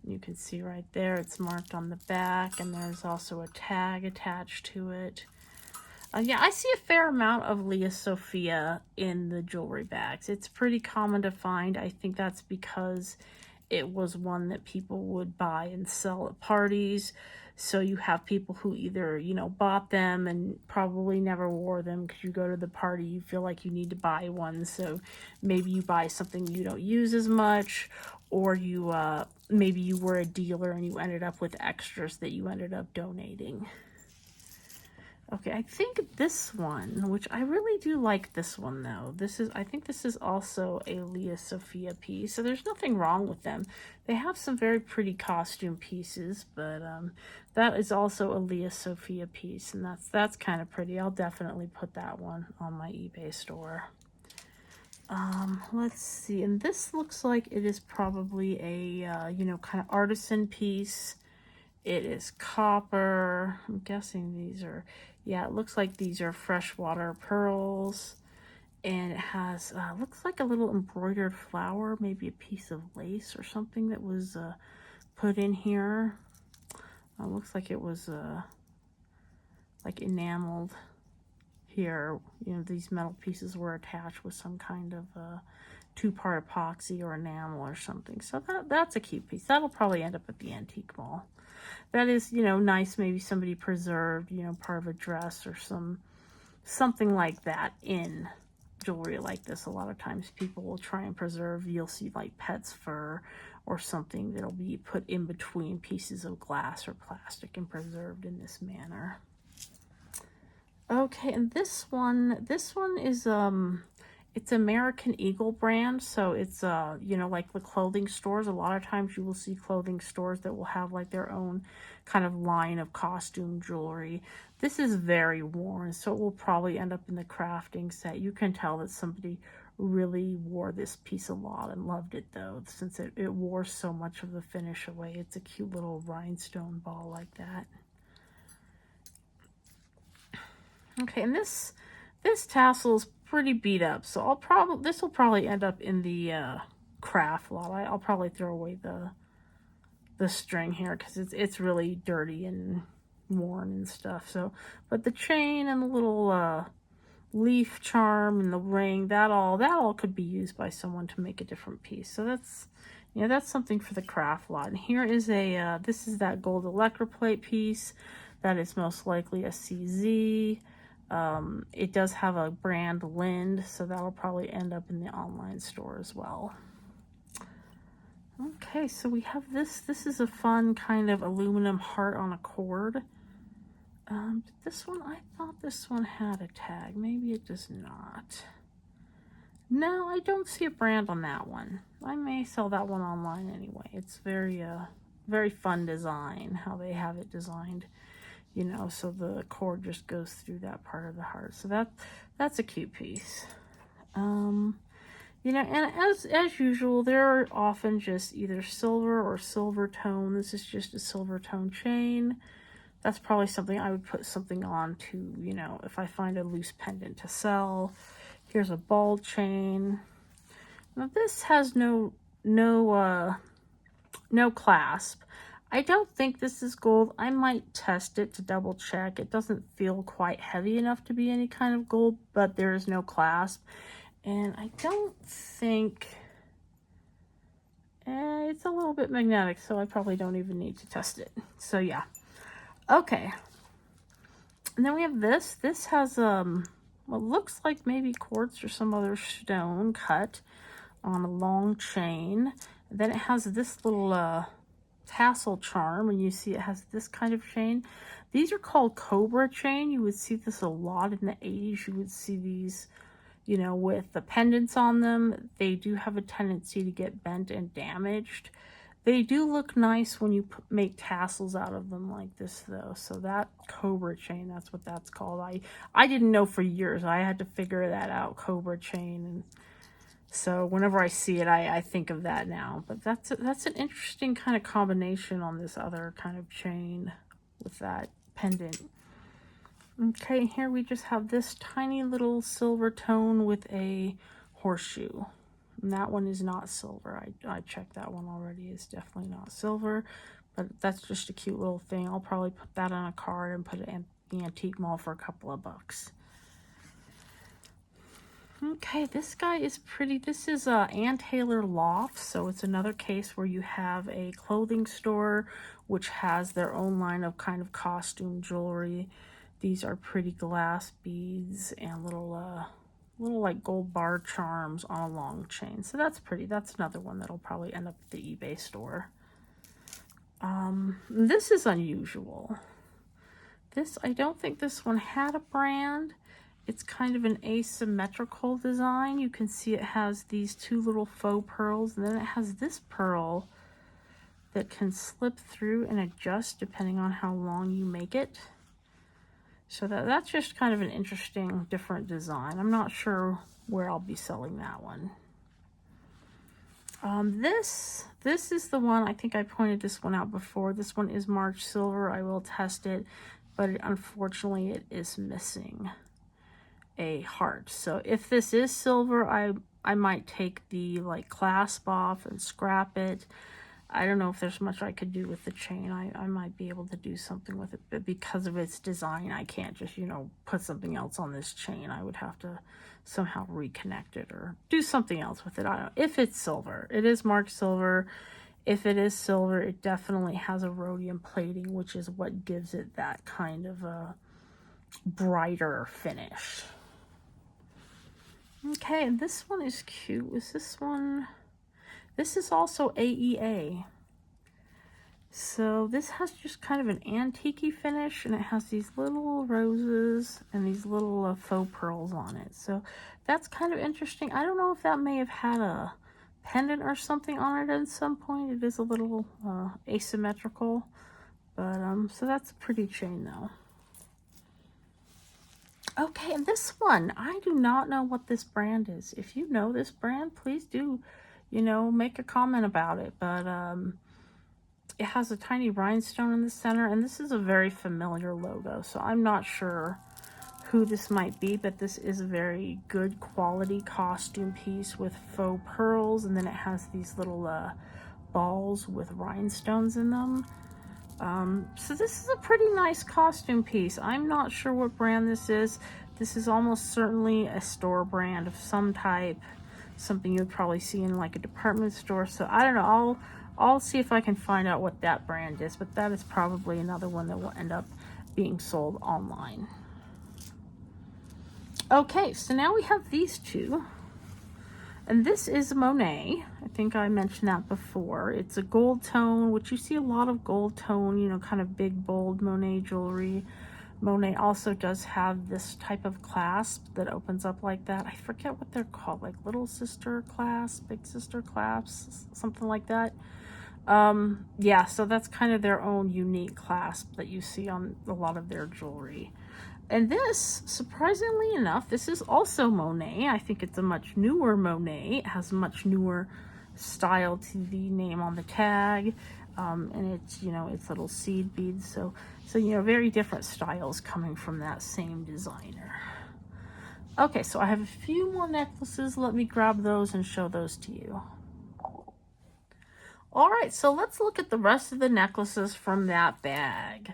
You can see right there, it's marked on the back and there's also a tag attached to it. Yeah, I see a fair amount of Leah Sophia in the jewelry bags. It's pretty common to find. I think that's because it was one that people would buy and sell at parties. So you have people who either, you know, bought them and probably never wore them because you go to the party, you feel like you need to buy one. So maybe you buy something you don't use as much, or you maybe you were a dealer and you ended up with extras that you ended up donating. Okay, I think this one, which I really do like this one though. I think this is also a Leah Sophia piece. So there's nothing wrong with them. They have some very pretty costume pieces, but that is also a Leah Sophia piece, and that's kind of pretty. I'll definitely put that one on my eBay store. Let's see, and this looks like it is probably a you know, kind of artisan piece. It is copper. I'm guessing these are, yeah, it looks like these are freshwater pearls. And it has, looks like a little embroidered flower, maybe a piece of lace or something that was put in here. Looks like it was like enameled here. You know, these metal pieces were attached with some kind of two-part epoxy or enamel or something. So that's a cute piece. That'll probably end up at the antique mall. That is, you know, nice. Maybe somebody preserved, you know, part of a dress or something like that in jewelry like this. A lot of times people will try and preserve, you'll see like pet's fur or something that'll be put in between pieces of glass or plastic and preserved in this manner. Okay, and this one is it's American Eagle brand, so it's you know, like the clothing stores. A lot of times you will see clothing stores that will have like their own kind of line of costume jewelry. This is very worn, so it will probably end up in the crafting set. You can tell that somebody really wore this piece a lot and loved it though, since it wore so much of the finish away. It's a cute little rhinestone ball like that. Okay, and this tassel is pretty beat up, so this will probably end up in the craft lot. I'll probably throw away the string here because it's really dirty and worn and stuff. So, but the chain and the little leaf charm and the ring, that all could be used by someone to make a different piece. So that's, you know, that's something for the craft lot. And here is a this is that gold electroplate piece. That is most likely a CZ. It does have a brand Lind, so that'll probably end up in the online store as well. Okay, so we have this. This is a fun kind of aluminum heart on a cord. This one, I thought this one had a tag. Maybe it does not. No, I don't see a brand on that one. I may sell that one online anyway. It's very, very fun design, how they have it designed, you know, so the cord just goes through that part of the heart. So that's a cute piece. You know, and as usual, there are often just either silver or silver tone. This is just a silver tone chain. That's probably something I would put something on to, you know, if I find a loose pendant to sell. Here's a ball chain. Now this has no clasp. I don't think this is gold. I might test it to double check. It doesn't feel quite heavy enough to be any kind of gold, but there is no clasp. And I don't think, it's a little bit magnetic, so I probably don't even need to test it. So yeah. Okay. And then we have this. This has, what looks like maybe quartz or some other stone cut on a long chain. And then it has this little, tassel charm, and you see it has this kind of chain. These are called cobra chain. You would see this a lot in the 80s. You would see these, you know, with the pendants on them. They do have a tendency to get bent and damaged. They do look nice when you make tassels out of them like this though. So that cobra chain, that's what that's called. I didn't know for years. I had to figure that out, cobra chain. And so whenever I see it, I think of that now. But that's an interesting kind of combination on this other kind of chain with that pendant. Okay, here we just have this tiny little silver tone with a horseshoe. And that one is not silver. I checked that one already. It's definitely not silver. But that's just a cute little thing. I'll probably put that on a card and put it in the antique mall for a couple of bucks. Okay, this guy is pretty. This is Ann Taylor Loft, so it's another case where you have a clothing store which has their own line of kind of costume jewelry. These are pretty glass beads and little like gold bar charms on a long chain. So that's pretty. That's another one that'll probably end up at the eBay store. This is unusual. This, I don't think this one had a brand. It's kind of an asymmetrical design. You can see it has these two little faux pearls, and then it has this pearl that can slip through and adjust depending on how long you make it. So that's just kind of an interesting, different design. I'm not sure where I'll be selling that one. This is the one, I think I pointed this one out before. This one is marked silver. I will test it, but unfortunately it is missing a heart. So if this is silver, I might take the like clasp off and scrap it. I don't know if there's much I could do with the chain. I might be able to do something with it, but because of its design, I can't just, you know, put something else on this chain. I would have to somehow reconnect it or do something else with it. I don't know. If it's silver, it is marked silver. If it is silver, it definitely has a rhodium plating, which is what gives it that kind of a brighter finish. Okay, and this one is cute. Is this one? This is also AEA. So this has just kind of an antique-y finish, and it has these little roses and these little faux pearls on it. So that's kind of interesting. I don't know if that may have had a pendant or something on it at some point. It is a little asymmetrical, but so that's a pretty chain though. Okay, and this one, I do not know what this brand is. If you know this brand, please do, you know, make a comment about it. But it has a tiny rhinestone in the center, and this is a very familiar logo, so I'm not sure who this might be, but this is a very good quality costume piece with faux pearls, and then it has these little balls with rhinestones in them. So this is a pretty nice costume piece. I'm not sure what brand this is. This is almost certainly a store brand of some type, something you'd probably see in like a department store. So I don't know. I'll see if I can find out what that brand is, but that is probably another one that will end up being sold online. Okay, so now we have these two. And this is Monet. I think I mentioned that before. It's a gold tone, which you see a lot of gold tone, you know, kind of big, bold Monet jewelry. Monet also does have this type of clasp that opens up like that. I forget what they're called, like little sister clasp, big sister clasps, something like that. Yeah, so that's kind of their own unique clasp that you see on a lot of their jewelry. And this, surprisingly enough, this is also Monet. I think it's a much newer Monet. It has much newer style to the name on the tag. And it's, you know, it's little seed beads. So, you know, very different styles coming from that same designer. Okay, so I have a few more necklaces. Let me grab those and show those to you. All right, so let's look at the rest of the necklaces from that bag.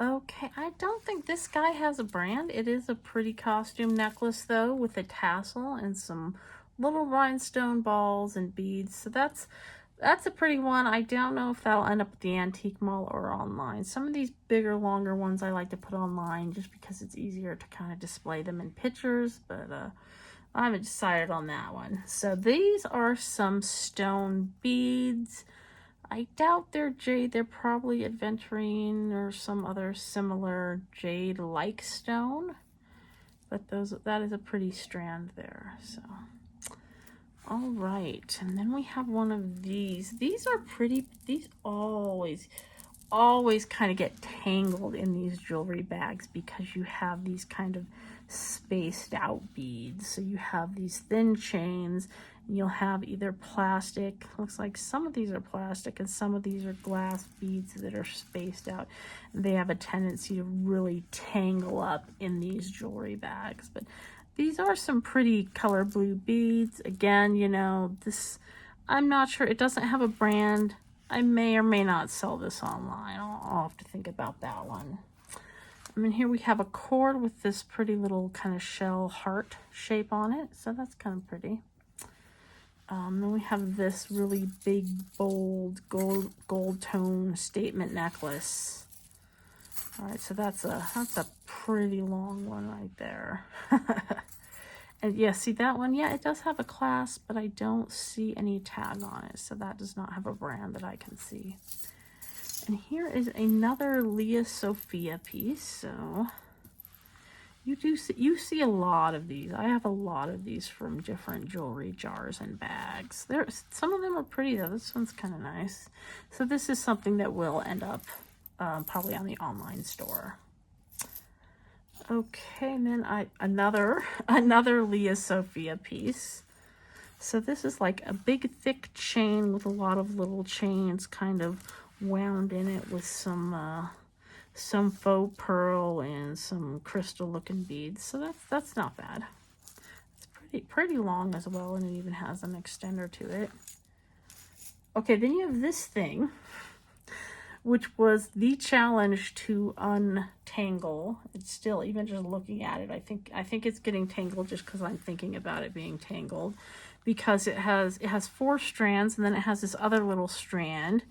Okay, I don't think this guy has a brand. It is a pretty costume necklace though, with a tassel and some little rhinestone balls and beads. So that's a pretty one. I don't know if that'll end up at the antique mall or online. Some of these bigger, longer ones I like to put online just because it's easier to kind of display them in pictures, but I haven't decided on that one. So these are some stone beads. I doubt they're jade. They're probably aventurine or some other similar jade-like stone. But that is a pretty strand there. So, all right. And then we have one of these. These are pretty. These always kind of get tangled in these jewelry bags because you have these kind of spaced out beads. So you have these thin chains. You'll have either plastic, looks like some of these are plastic and some of these are glass beads that are spaced out. They have a tendency to really tangle up in these jewelry bags. But these are some pretty color blue beads. Again, you know, this, I'm not sure, it doesn't have a brand. I may or may not sell this online. I'll have to think about that one. I mean, here we have a cord with this pretty little kind of shell heart shape on it. So that's kind of pretty. Then we have this really big, bold gold tone statement necklace. All right, so that's a pretty long one right there. And yeah, see that one? Yeah, it does have a clasp, but I don't see any tag on it. So that does not have a brand that I can see. And here is another Leah Sophia piece. So you see a lot of these. I have a lot of these from different jewelry jars and bags. Some of them are pretty though. This one's kind of nice. So this is something that will end up probably on the online store. Okay, and then another Leah Sophia piece. So this is like a big thick chain with a lot of little chains kind of wound in it with some faux pearl and some crystal looking beads. So that's not bad. It's pretty long as well, and it even has an extender to it. Okay, then you have this thing, which was the challenge to untangle. It's still, even just looking at it, I think it's getting tangled just because I'm thinking about it being tangled, because it has 4 strands and then it has this other little strand.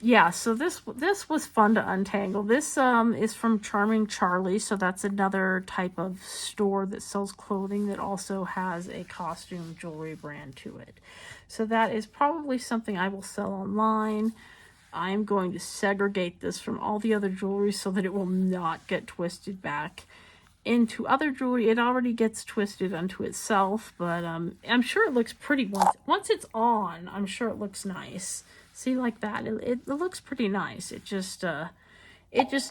Yeah, so this was fun to untangle. This is from Charming Charlie, so that's another type of store that sells clothing that also has a costume jewelry brand to it. So that is probably something I will sell online. I'm going to segregate this from all the other jewelry so that it will not get twisted back into other jewelry. It already gets twisted unto itself, but I'm sure it looks pretty once it's on. I'm sure it looks nice. See, like that, it looks pretty nice. It just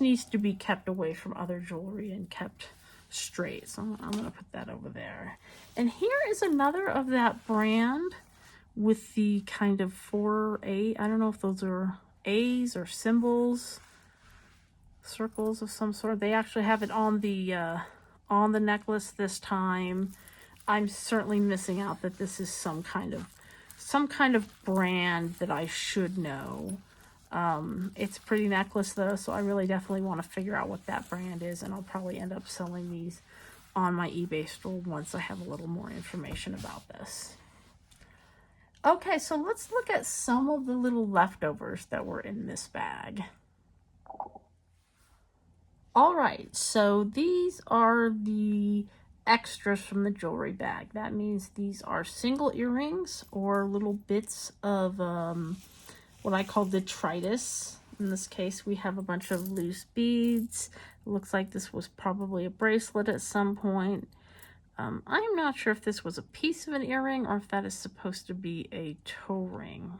needs to be kept away from other jewelry and kept straight. So I'm gonna put that over there. And here is another of that brand with the kind of 4A. I don't know if those are A's or symbols, circles of some sort. They actually have it on the necklace this time. I'm certainly missing out that this is some kind of brand that I should know. It's a pretty necklace though, so I really definitely want to figure out what that brand is, and I'll probably end up selling these on my eBay store once I have a little more information about this. Okay, so let's look at some of the little leftovers that were in this bag. All right, so these are the extras from the jewelry bag. That means these are single earrings or little bits of what I call detritus. In this case, we have a bunch of loose beads. It looks like this was probably a bracelet at some point. I'm not sure if this was a piece of an earring or if that is supposed to be a toe ring.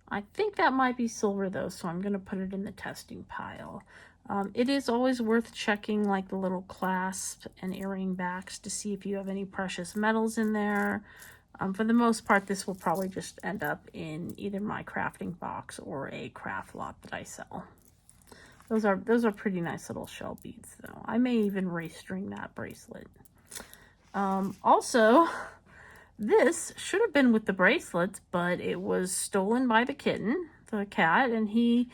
I think that might be silver though, so I'm going to put it in the testing pile. It is always worth checking like the little clasp and earring backs to see if you have any precious metals in there. For the most part, this will probably just end up in either my crafting box or a craft lot that I sell. Those are pretty nice little shell beads though. I may even restring that bracelet. Also, this should have been with the bracelets, but it was stolen by the kitten, the cat, and he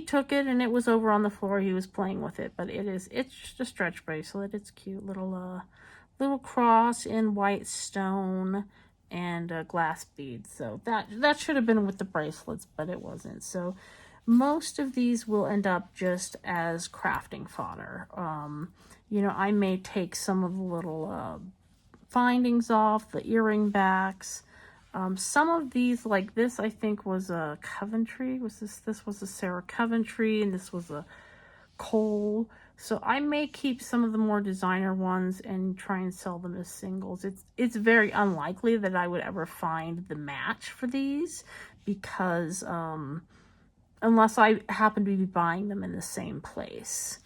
took it and it was over on the floor. He was playing with it, but it's just a stretch bracelet. It's cute, little cross in white stone and glass beads. So that should have been with the bracelets, but it wasn't. So most of these will end up just as crafting fodder. You know, I may take some of the little findings off, the earring backs. Some of these, like this, I think was a Coventry. This was a Sarah Coventry, and this was a Cole. So I may keep some of the more designer ones and try and sell them as singles. It's very unlikely that I would ever find the match for these because unless I happen to be buying them in the same place.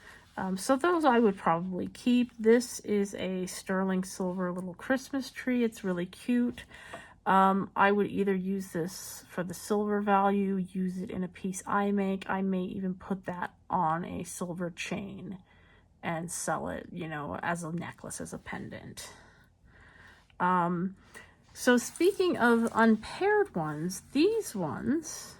So those I would probably keep. This is a sterling silver little Christmas tree. It's really cute. I would either use this for the silver value, use it in a piece I make. I may even put that on a silver chain and sell it, you know, as a necklace, as a pendant. So speaking of unpaired ones, these ones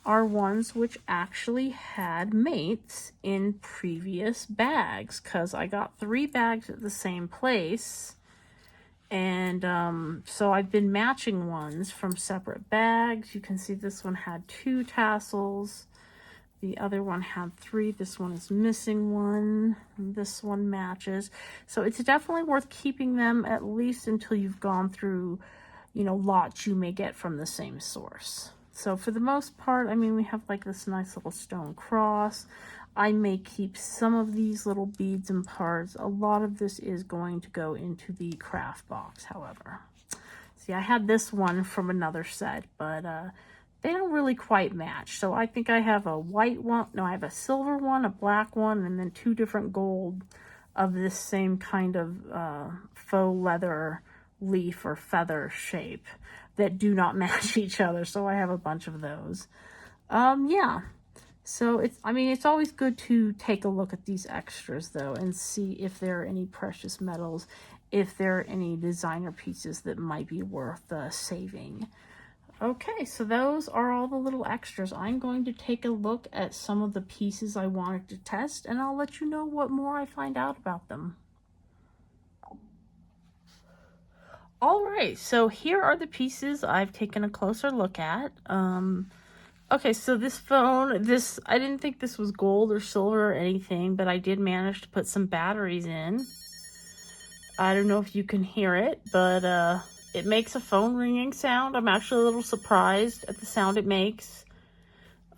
are ones which actually had mates in previous bags, because I got 3 bags at the same place, and so I've been matching ones from separate bags. You can see this one had 2 tassels, the other one had 3, this one is missing one, this one matches. So it's definitely worth keeping them at least until you've gone through, you know, lots you may get from the same source. So for the most part, I mean, we have like this nice little stone cross. I may keep some of these little beads and parts. A lot of this is going to go into the craft box, however. See, I had this one from another set, but they don't really quite match. So I think I have a white one. No, I have a silver one, a black one, and then 2 different gold of this same kind of faux leather leaf or feather shape that do not match each other. So I have a bunch of those. Yeah. So it's always good to take a look at these extras though and see if there are any precious metals, if there are any designer pieces that might be worth saving. Okay, so those are all the little extras. I'm going to take a look at some of the pieces I wanted to test, and I'll let you know what more I find out about them. All right, so here are the pieces I've taken a closer look at. Okay, so this phone, I didn't think this was gold or silver or anything, but I did manage to put some batteries in. I don't know if you can hear it, but it makes a phone ringing sound. I'm actually a little surprised at the sound it makes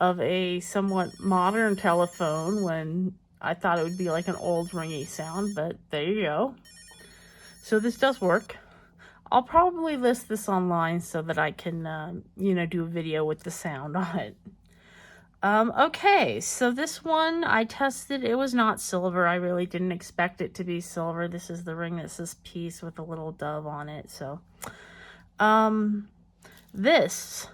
of a somewhat modern telephone when I thought it would be like an old ringy sound, but there you go. So this does work. I'll probably list this online so that I can, you know, do a video with the sound on it. Okay, so this one I tested. It was not silver. I really didn't expect it to be silver. This is the ring that says peace with a little dove on it. So, this,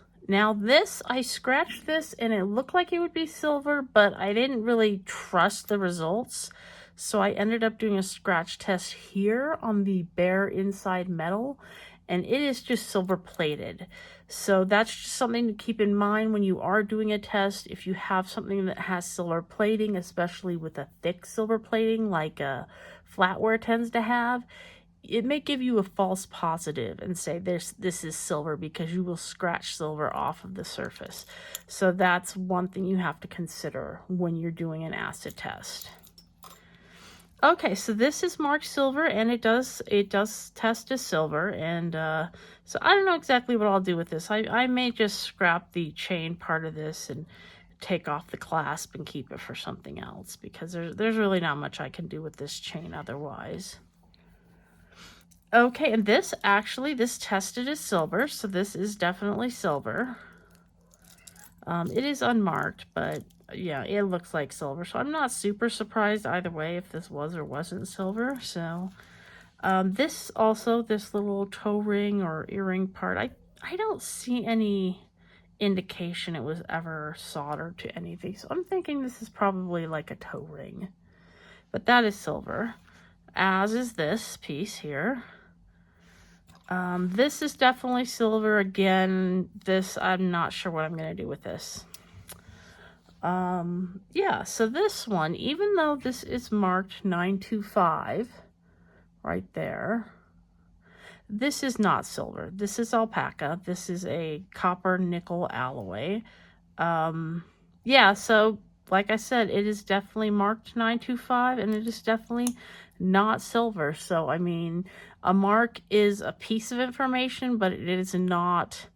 I scratched this and it looked like it would be silver, but I didn't really trust the results. So I ended up doing a scratch test here on the bare inside metal, and it is just silver plated. So that's just something to keep in mind when you are doing a test. If you have something that has silver plating, especially with a thick silver plating like flatware tends to have, it may give you a false positive and say this is silver because you will scratch silver off of the surface. So that's one thing you have to consider when you're doing an acid test. Okay, so this is marked silver, and it does test as silver, and so I don't know exactly what I'll do with this. I may just scrap the chain part of this and take off the clasp and keep it for something else, because there's really not much I can do with this chain otherwise. Okay, and this tested as silver, so this is definitely silver. It is unmarked, but yeah, it looks like silver, so I'm not super surprised either way if this was or wasn't silver. So this little toe ring or earring part, I don't see any indication it was ever soldered to anything, so I'm thinking this is probably like a toe ring, but that is silver, as is this piece here. This is definitely silver. Again, this, I'm not sure what I'm going to do with this. Yeah, so this one, even though this is marked 925 right there, this is not silver. This is alpaca. This is a copper nickel alloy. Yeah, so like I said, it is definitely marked 925, and it is definitely not silver. So, I mean, a mark is a piece of information, but it is not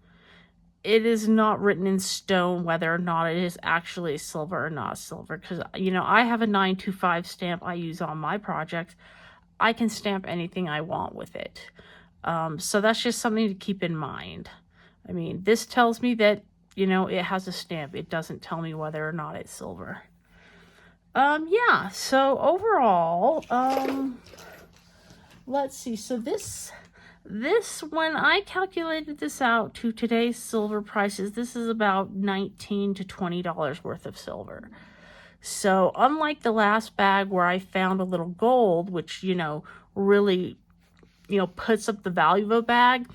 written in stone whether or not it is actually silver or not silver. Because, you know, I have a 925 stamp I use on my project. I can stamp anything I want with it. So that's just something to keep in mind. I mean, this tells me that, you know, it has a stamp. It doesn't tell me whether or not it's silver. Yeah, so overall, let's see. So this, when I calculated this out to today's silver prices, this is about $19 to $20 worth of silver. So unlike the last bag where I found a little gold, which, you know, really, you know, puts up the value of a bag,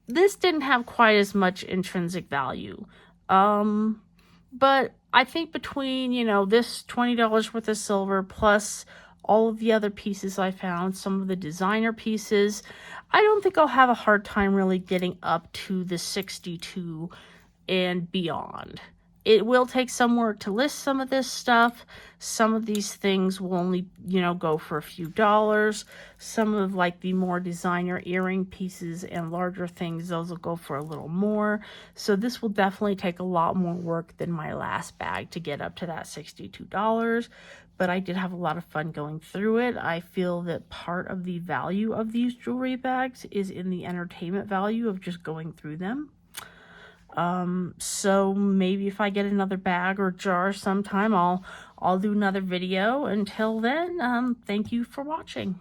this didn't have quite as much intrinsic value. But I think between, you know, this $20 worth of silver plus all of the other pieces I found, some of the designer pieces, I don't think I'll have a hard time really getting up to the 62 and beyond. It will take some work to list some of this stuff. Some of these things will only, you know, go for a few dollars. Some of like the more designer earring pieces and larger things, those will go for a little more. So this will definitely take a lot more work than my last bag to get up to that $62. But I did have a lot of fun going through it. I feel that part of the value of these jewelry bags is in the entertainment value of just going through them. So maybe if I get another bag or jar sometime, I'll do another video. Until then, thank you for watching.